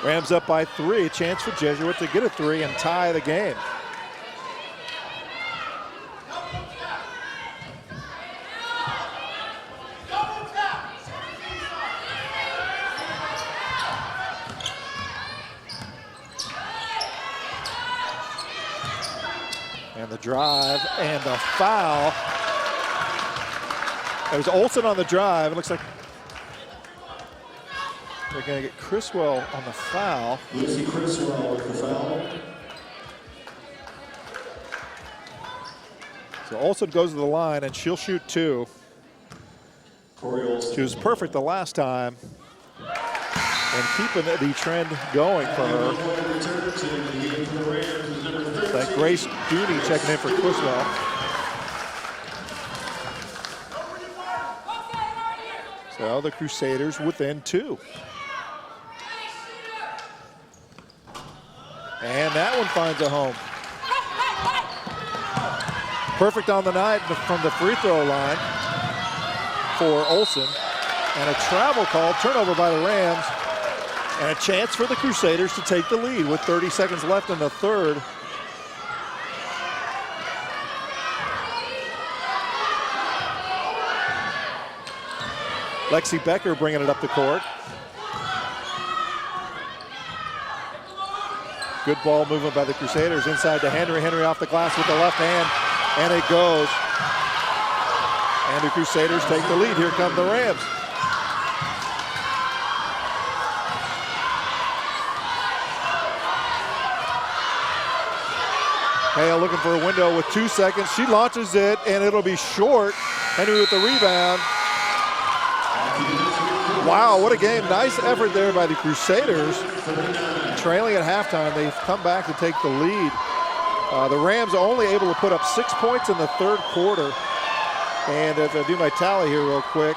Rams up by 3, a chance for Jesuit to get a 3 and tie the game. And the drive and the foul. There's Olsen on the drive. It looks like they're going to get Criswell on the foul. Lucy Criswell with the foul. So Olsen goes to the line, and she'll shoot 2. Corey Olsen. She was perfect the last time, and keeping the trend going for her. That Grace Dooney checking in for Criswell. So the Crusaders within 2. And that one finds a home. Perfect on the night from the free throw line for Olsen. And a travel call, turnover by the Rams. And a chance for the Crusaders to take the lead with 30 seconds left in the third. Lexi Becker bringing it up the court. Good ball movement by the Crusaders inside to Henry. Henry off the glass with the left hand, and it goes. And the Crusaders take the lead. Here come the Rams. Hale looking for a window with 2 seconds. She launches it, and it'll be short. Henry with the rebound. Wow, what a game. Nice effort there by the Crusaders. Trailing at halftime, they've come back to take the lead. The Rams are only able to put up 6 points in the third quarter. And if I do my tally here real quick,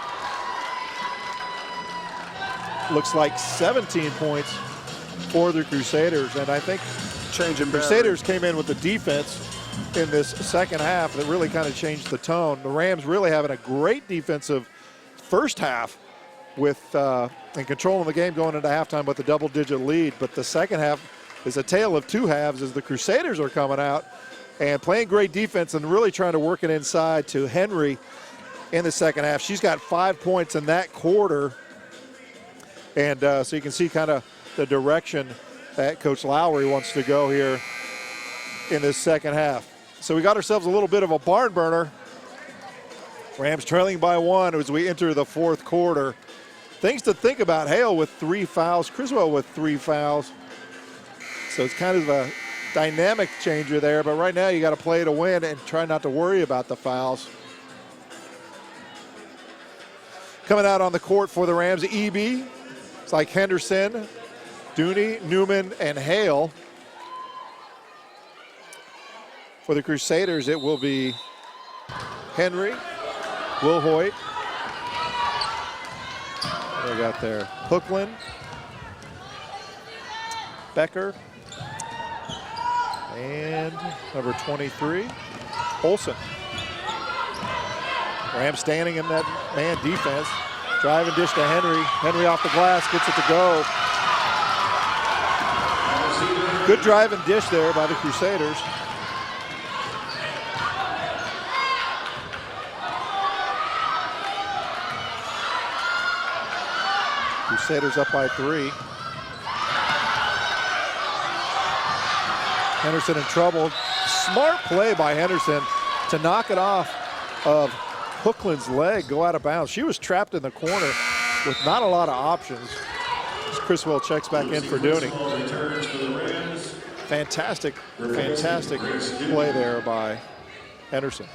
looks like 17 points for the Crusaders. And I think Crusaders came in with the defense in this second half that really kind of changed the tone. The Rams really having a great defensive first half with and controlling the game going into halftime with a double-digit lead. But the second half is a tale of 2 halves as the Crusaders are coming out and playing great defense and really trying to work it inside to Henry in the second half. She's got 5 points in that quarter. And so you can see kind of the direction that Coach Lowry wants to go here in this second half. So we got ourselves a little bit of a barn burner. Rams trailing by 1 as we enter the fourth quarter. Things to think about: Hale with 3 fouls, Criswell with 3 fouls. So it's kind of a dynamic changer there, but right now you got to play to win and try not to worry about the fouls. Coming out on the court for the Rams, EB. It's like Henderson, Dooney, Newman, and Hale. For the Crusaders, it will be Henry, Will Hoyt. What do we got there? Hookland, Becker, and number 23, Olsen. Rams standing in that man defense. Drive and dish to Henry. Henry off the glass, gets it to go. Good drive and dish there by the Crusaders. Crusaders up by 3. Henderson in trouble. Smart play by Henderson to knock it off of Hookland's leg, go out of bounds. She was trapped in the corner with not a lot of options. As Criswell checks back in for Dooney. Fantastic play there by Henderson.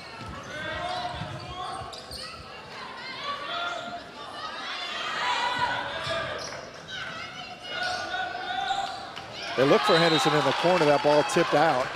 They look for Henderson in the corner. That ball tipped out.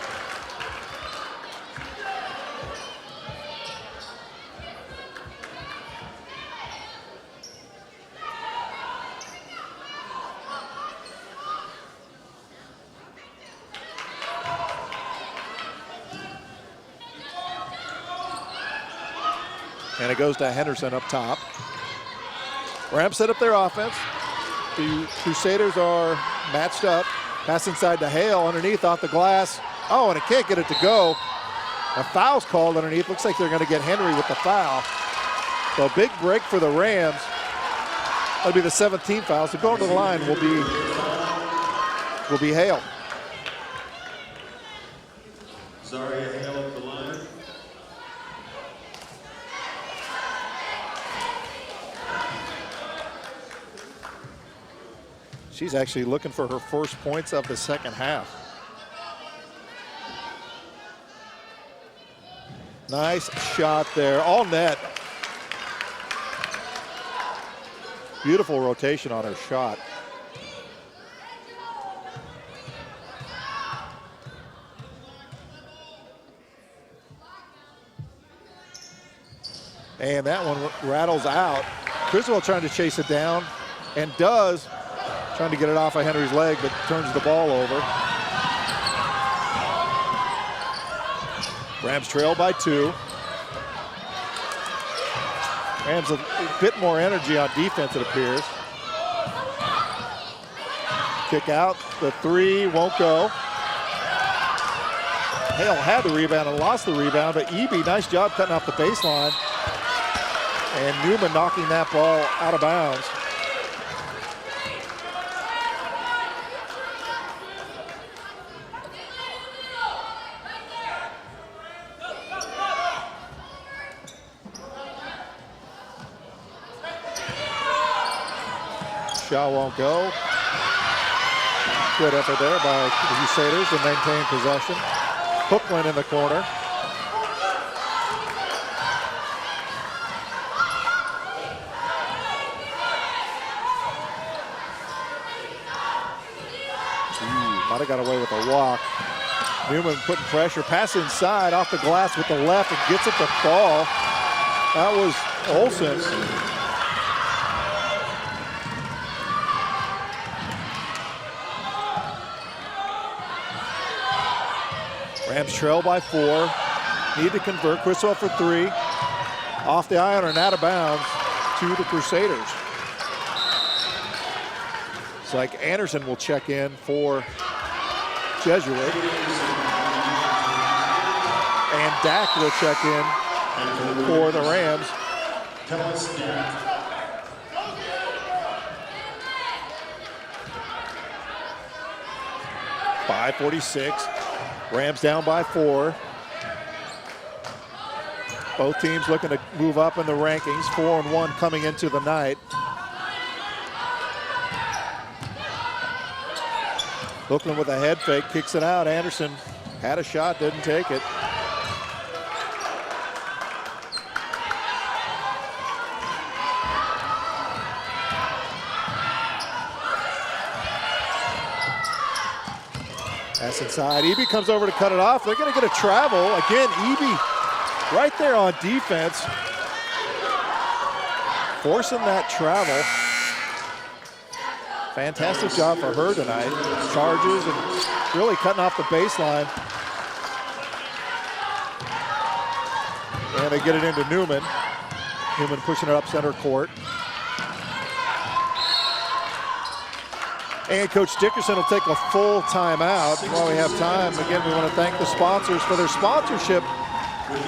And it goes to Henderson up top. Rams set up their offense. The Crusaders are matched up. Pass inside to Hale, underneath off the glass. Oh, and it can't get it to go. A foul's called underneath. Looks like they're going to get Henry with the foul. So big break for the Rams. That'll be the 17th foul. So going to the line will be Hale. Zaria Hale at the line. She's actually looking for her first points of the second half. Nice shot there, all net. Beautiful rotation on her shot. And that one rattles out. Criswell trying to chase it down, and does. Trying to get it off of Henry's leg, but turns the ball over. Rams trail by 2. Rams a bit more energy on defense, it appears. Kick out, the 3 won't go. Hale had the rebound and lost the rebound, but Eby, nice job cutting off the baseline. And Newman knocking that ball out of bounds. Shaw won't go. Good effort there by the Crusaders to maintain possession. Hookland in the corner. Might have got away with a walk. Newman putting pressure, pass inside off the glass with the left and gets it to fall. That was Olsen. Rams trail by 4. Need to convert. Criswell for 3. Off the iron and out of bounds to the Crusaders. It's like Anderson will check in for Jesuit. And Dak will check in for the Rams. Tellis Dak. 5:46. Rams down by 4. Both teams looking to move up in the rankings, 4-1 coming into the night. Brooklyn with a head fake, kicks it out. Anderson had a shot, didn't take it. That's inside. Eby comes over to cut it off. They're going to get a travel. Again, Eby right there on defense, forcing that travel. Fantastic job for her tonight. Charges and really cutting off the baseline. And they get it into Newman. Newman pushing it up center court. And Coach Dickerson will take a full timeout. While we have time, again, we want to thank the sponsors for their sponsorship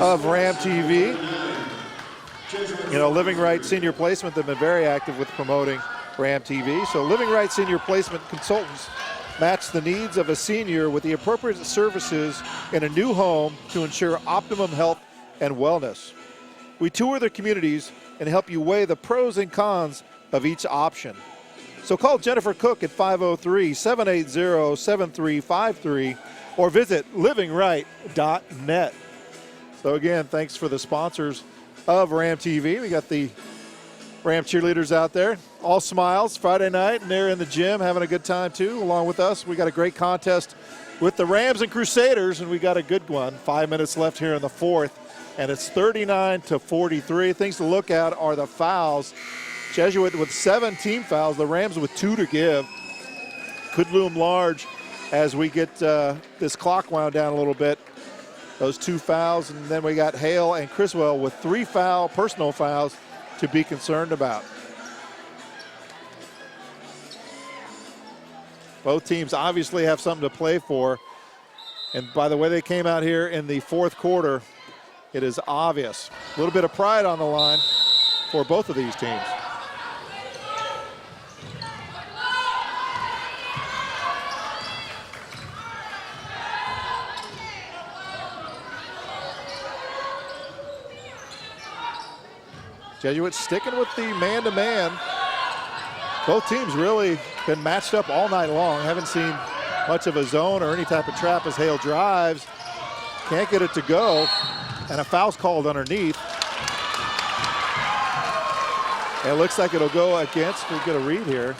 of Ram TV. You know, Living Right Senior Placement, they've been very active with promoting Ram TV. So Living Right Senior Placement consultants match the needs of a senior with the appropriate services in a new home to ensure optimum health and wellness. We tour their communities and help you weigh the pros and cons of each option. So call Jennifer Cook at 503-780-7353 or visit livinglight.net. So again, thanks for the sponsors of Ram TV. We got the Ram cheerleaders out there, all smiles Friday night, and they're in the gym having a good time too, along with us. We got a great contest with the Rams and Crusaders, and we got a good one. 5 minutes left here in the fourth, and it's 39-43. Things to look at are the fouls. Jesuit with 7 team fouls, the Rams with 2 to give. Could loom large as we get this clock wound down a little bit. Those 2 fouls, and then we got Hale and Criswell with 3 personal fouls to be concerned about. Both teams obviously have something to play for. And by the way they came out here in the fourth quarter, it is obvious. A little bit of pride on the line for both of these teams. Jesuit sticking with the man-to-man. Both teams really been matched up all night long. Haven't seen much of a zone or any type of trap as Hale drives. Can't get it to go, and a foul's called underneath. And it looks like it'll go against, we'll get a read here.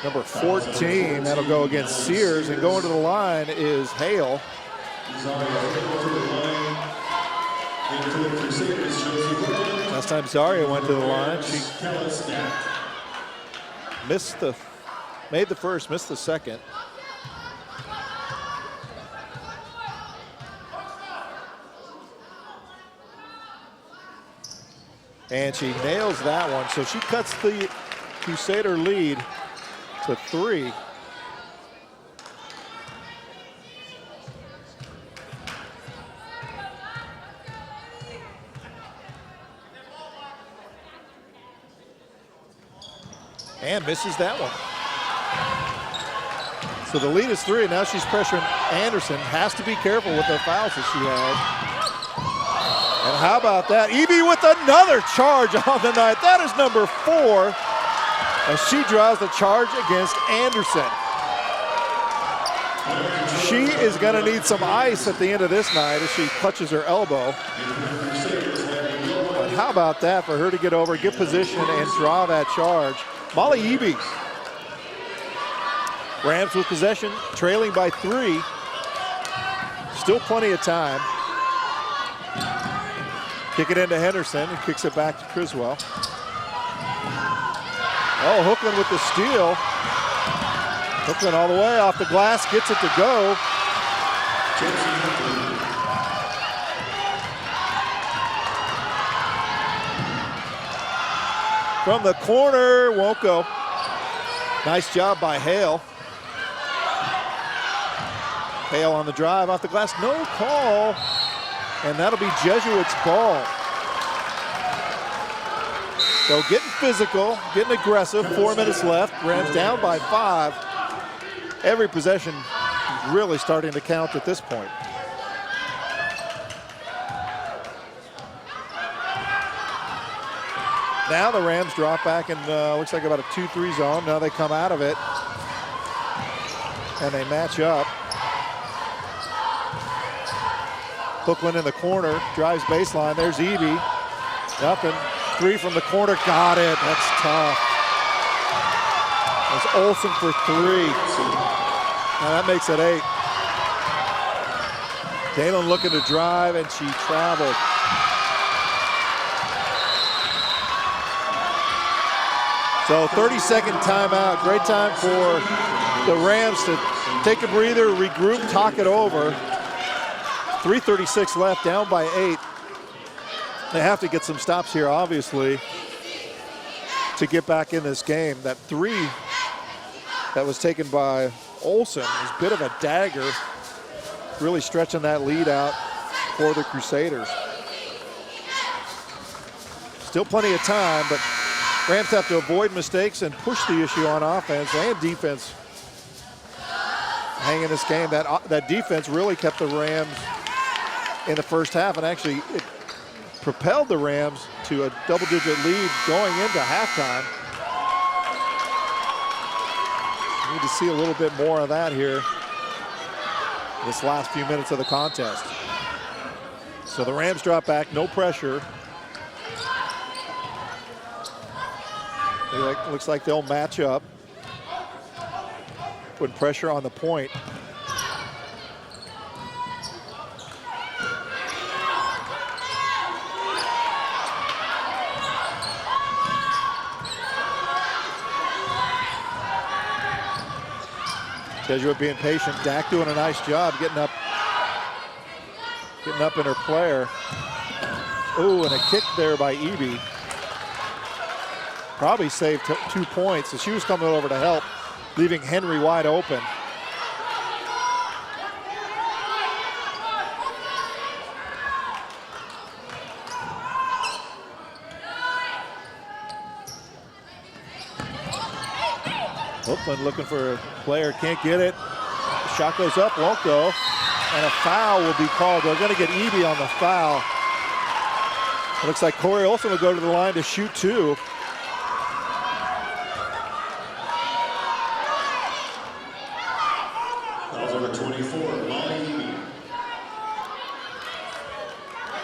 Number 14, that'll go against Sears, and going to the line is Hale. Last time Zaria went to the line, she made the first, missed the second. And she nails that one, so she cuts the Crusader lead to 3. And misses that one. So the lead is 3, and now she's pressuring Anderson. Has to be careful with the fouls that she has. And how about that? Eby with another charge on the night. That is number 4. As she draws the charge against Anderson. She is going to need some ice at the end of this night as she clutches her elbow. But how about that for her to get over, get position, and draw that charge? Molly Eby. Rams with possession, trailing by 3. Still plenty of time. Kick it into Henderson and kicks it back to Criswell. Oh, Hookland with the steal. Hookland all the way off the glass, gets it to go. From the corner, won't go. Nice job by Hale. Hale on the drive off the glass, no call. And that'll be Jesuit's ball. So getting physical, getting aggressive, 4 minutes left. Rams down by 5. Every possession really starting to count at this point. Now the Rams drop back in, looks like about a 2-3 zone. Now they come out of it and they match up. Hookland in the corner, drives baseline. There's Eby. Nothing. 3 from the corner. Got it. That's tough. That's Olsen for 3. Now that makes it 8. Dalen looking to drive, and she traveled. So 30-second timeout. Great time for the Rams to take a breather, regroup, talk it over. 3:36 left, down by 8. They have to get some stops here, obviously, to get back in this game. That 3 that was taken by Olsen is a bit of a dagger, really stretching that lead out for the Crusaders. Still plenty of time, but Rams have to avoid mistakes and push the issue on offense and defense. Hanging this game, that defense really kept the Rams in the first half, and actually it propelled the Rams to a double-digit lead going into halftime. Need to see a little bit more of that here this last few minutes of the contest. So the Rams drop back, no pressure. Looks like they'll match up. Put pressure on the point. Jesuit being patient. Dak doing a nice job getting up in her player. Ooh, and a kick there by Eby. Probably saved 2 points, and she was coming over to help, leaving Henry wide open. Oakland looking for a player, can't get it. Shot goes up, won't go. And a foul will be called. They're going to get Eby on the foul. It looks like Corey Olsen will go to the line to shoot 2.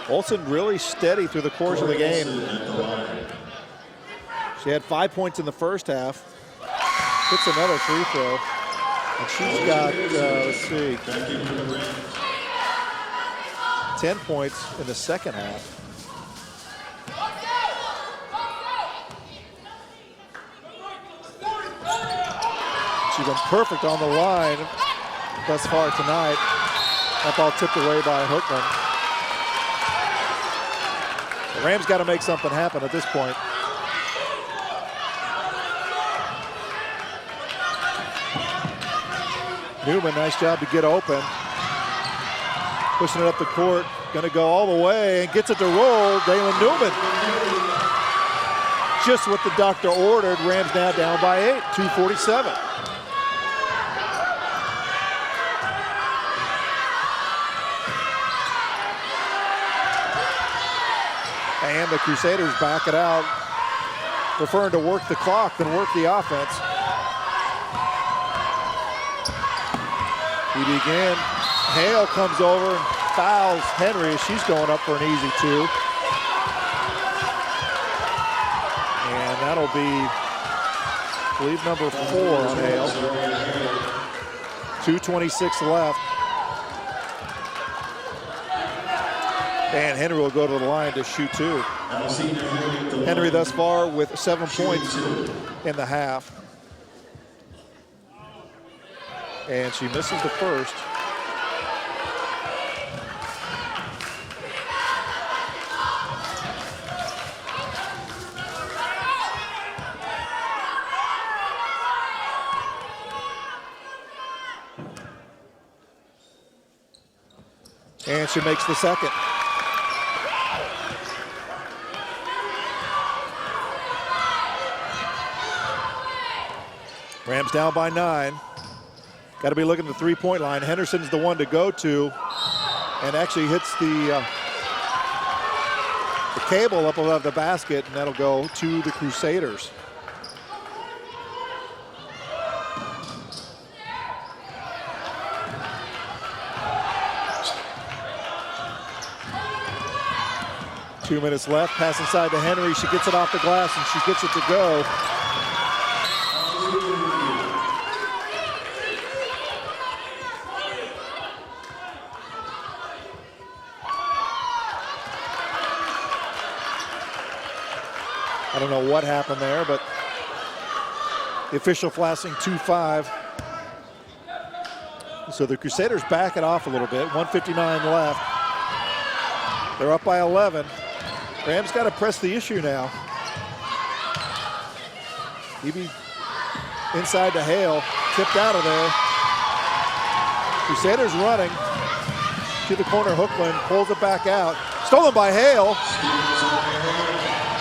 Olsen really steady through the course of the game. She had 5 points in the first half. Hits another free throw. And she's got, let's see, 10 points in the second half. She's been perfect on the line thus far tonight. That ball tipped away by Hookland. The Rams got to make something happen at this point. Newman, nice job to get open. Pushing it up the court, going to go all the way and gets it to roll. Dalen Newman. Just what the doctor ordered. Rams now down by 8, 2:47. And the Crusaders back it out, preferring to work the clock than work the offense. He began. Hale comes over and fouls Henry as she's going up for an easy 2. And that'll be, I believe, number 4 on Hale. 2:26 left. And Henry will go to the line to shoot 2. Henry thus far with 7 points in the half. And she misses the first. And she makes the second. Rams down by 9. Got to be looking at the three-point line. Henderson's the one to go to, and actually hits the cable up above the basket, and that'll go to the Crusaders. Two minutes left. Pass inside to Henry. She gets it off the glass, and she gets it to go. I don't know what happened there, but the official flashing 2-5. So the Crusaders back it off a little bit. 1:59 left. They're up by 11. Rams got to press the issue now. Eby inside to Hale, tipped out of there. Crusaders running to the corner. Hookland pulls it back out. Stolen by Hale.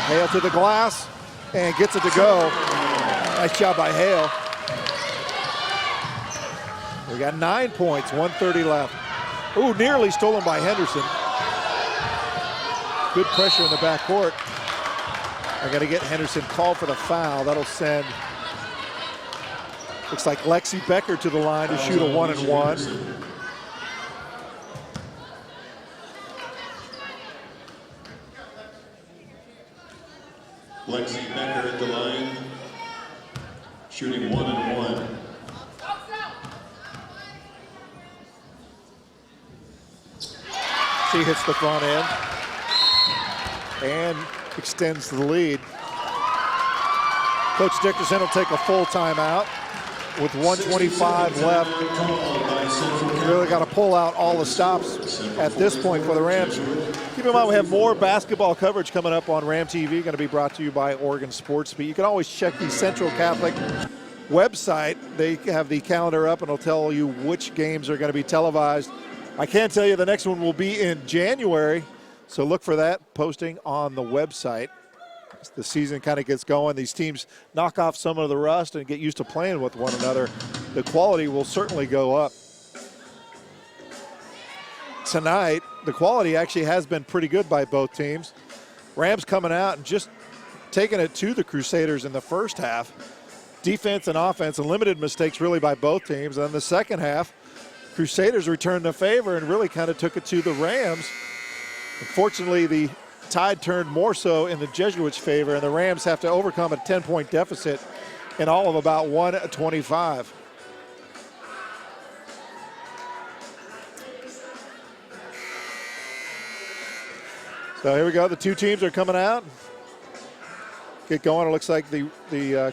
Hale to the glass and gets it to go. Nice job by Hale. We got 9 points, 1:30 left. Ooh, nearly stolen by Henderson. Good pressure in the backcourt. I got to get Henderson called for the foul. That'll send, looks like Lexi Becker to the line to shoot a 1-and-1. Lexi Becker at the line, shooting 1-and-1. She hits the front end and extends the lead. Coach Dickerson will take a full timeout with 1:25 left. Really got to pull out all the stops at this point for the Rams. Keep in mind we have more basketball coverage coming up on Ram TV, going to be brought to you by Oregon Sports Beat. You can always check the Central Catholic website. They have the calendar up and it'll tell you which games are going to be televised. I can tell you the next one will be in January, so look for that posting on the website. As the season kind of gets going, these teams knock off some of the rust and get used to playing with one another. The quality will certainly go up. Tonight, the quality actually has been pretty good by both teams. Rams coming out and just taking it to the Crusaders in the first half. Defense and offense and limited mistakes really by both teams. And in the second half, Crusaders returned the favor and really kind of took it to the Rams. Unfortunately, the tide turned more so in the Jesuits' favor, and the Rams have to overcome a 10-point deficit in all of about 1:25. So here we go. The two teams are coming out. Get going. It looks like the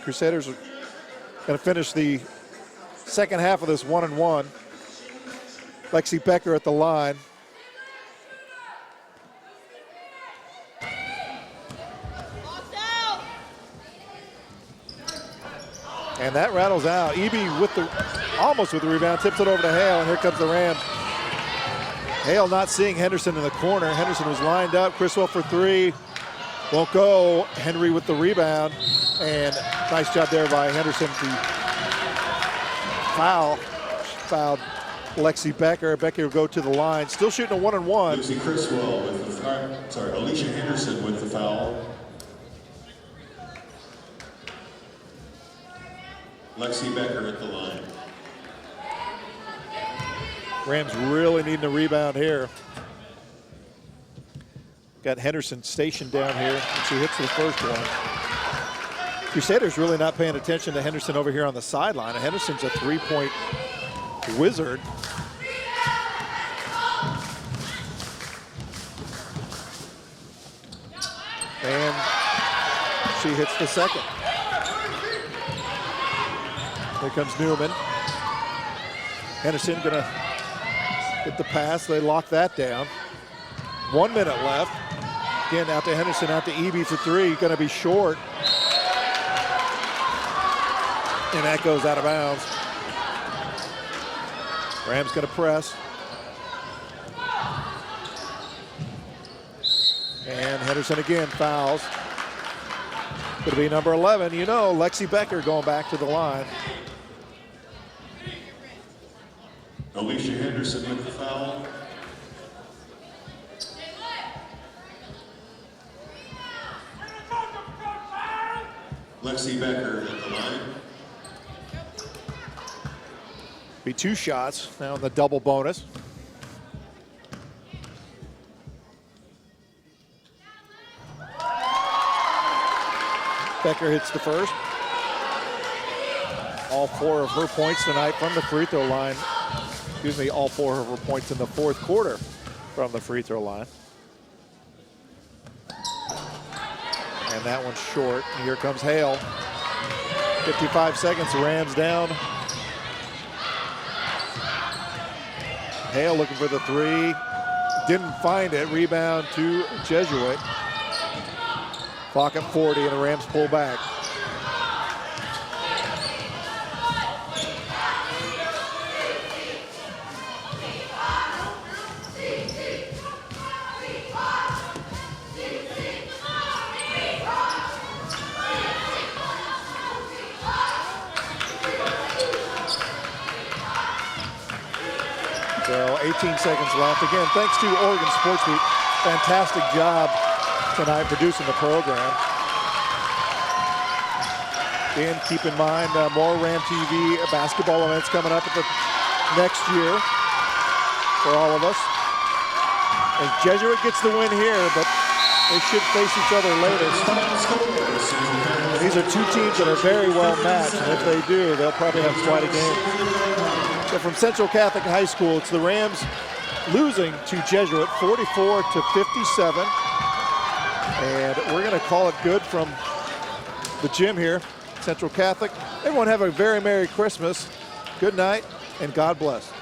Crusaders are going to finish the second half of this 1-and-1. Lexi Becker at the line. And that rattles out. Eby with almost with the rebound, tips it over to Hale, and here comes the Rams. Hale not seeing Henderson in the corner. Henderson was lined up. Criswell for three. Won't go. Henry with the rebound. And nice job there by Henderson to fouled Lexi Becker. Becker will go to the line. Still shooting a 1-and-1. Lucy Criswell with the Alicia Henderson with the foul. Lexi Becker at the line. Rams really needing a rebound here. Got Henderson stationed down here, and she hits the first one. Crusaders really not paying attention to Henderson over here on the sideline. And Henderson's a three-point wizard. And she hits the second. Here comes Newman. Henderson gonna get the pass. They lock that down. 1 minute left. Again, out to Henderson, out to Eby for three. Gonna be short. And that goes out of bounds. Rams gonna press. Henderson again fouls. Going to be number 11. You know, Lexi Becker going back to the line. Alicia Henderson with the foul. Lexi Becker at the line. Be 2 shots now in the double bonus. Becker hits the first. All 4 of her points tonight from the free throw line. Excuse me, all 4 of her points in the fourth quarter from the free throw line. And that one's short. And here comes Hale. 55 seconds, Rams down. Hale looking for the 3. Didn't find it. Rebound to Jesuit. Clock at 40 and the Rams pull back. So 18 seconds left. Again, thanks to Oregon Sports Beat. Fantastic job tonight producing the program. And keep in mind, more Ram TV basketball events coming up at the next year for all of us. And Jesuit gets the win here, but they should face each other later. These are 2 teams that are very well matched, and if they do, they'll probably have quite a game. So from Central Catholic High School, it's the Rams losing to Jesuit 44-57. And we're going to call it good from the gym here, Central Catholic. Everyone have a very Merry Christmas. Good night, and God bless.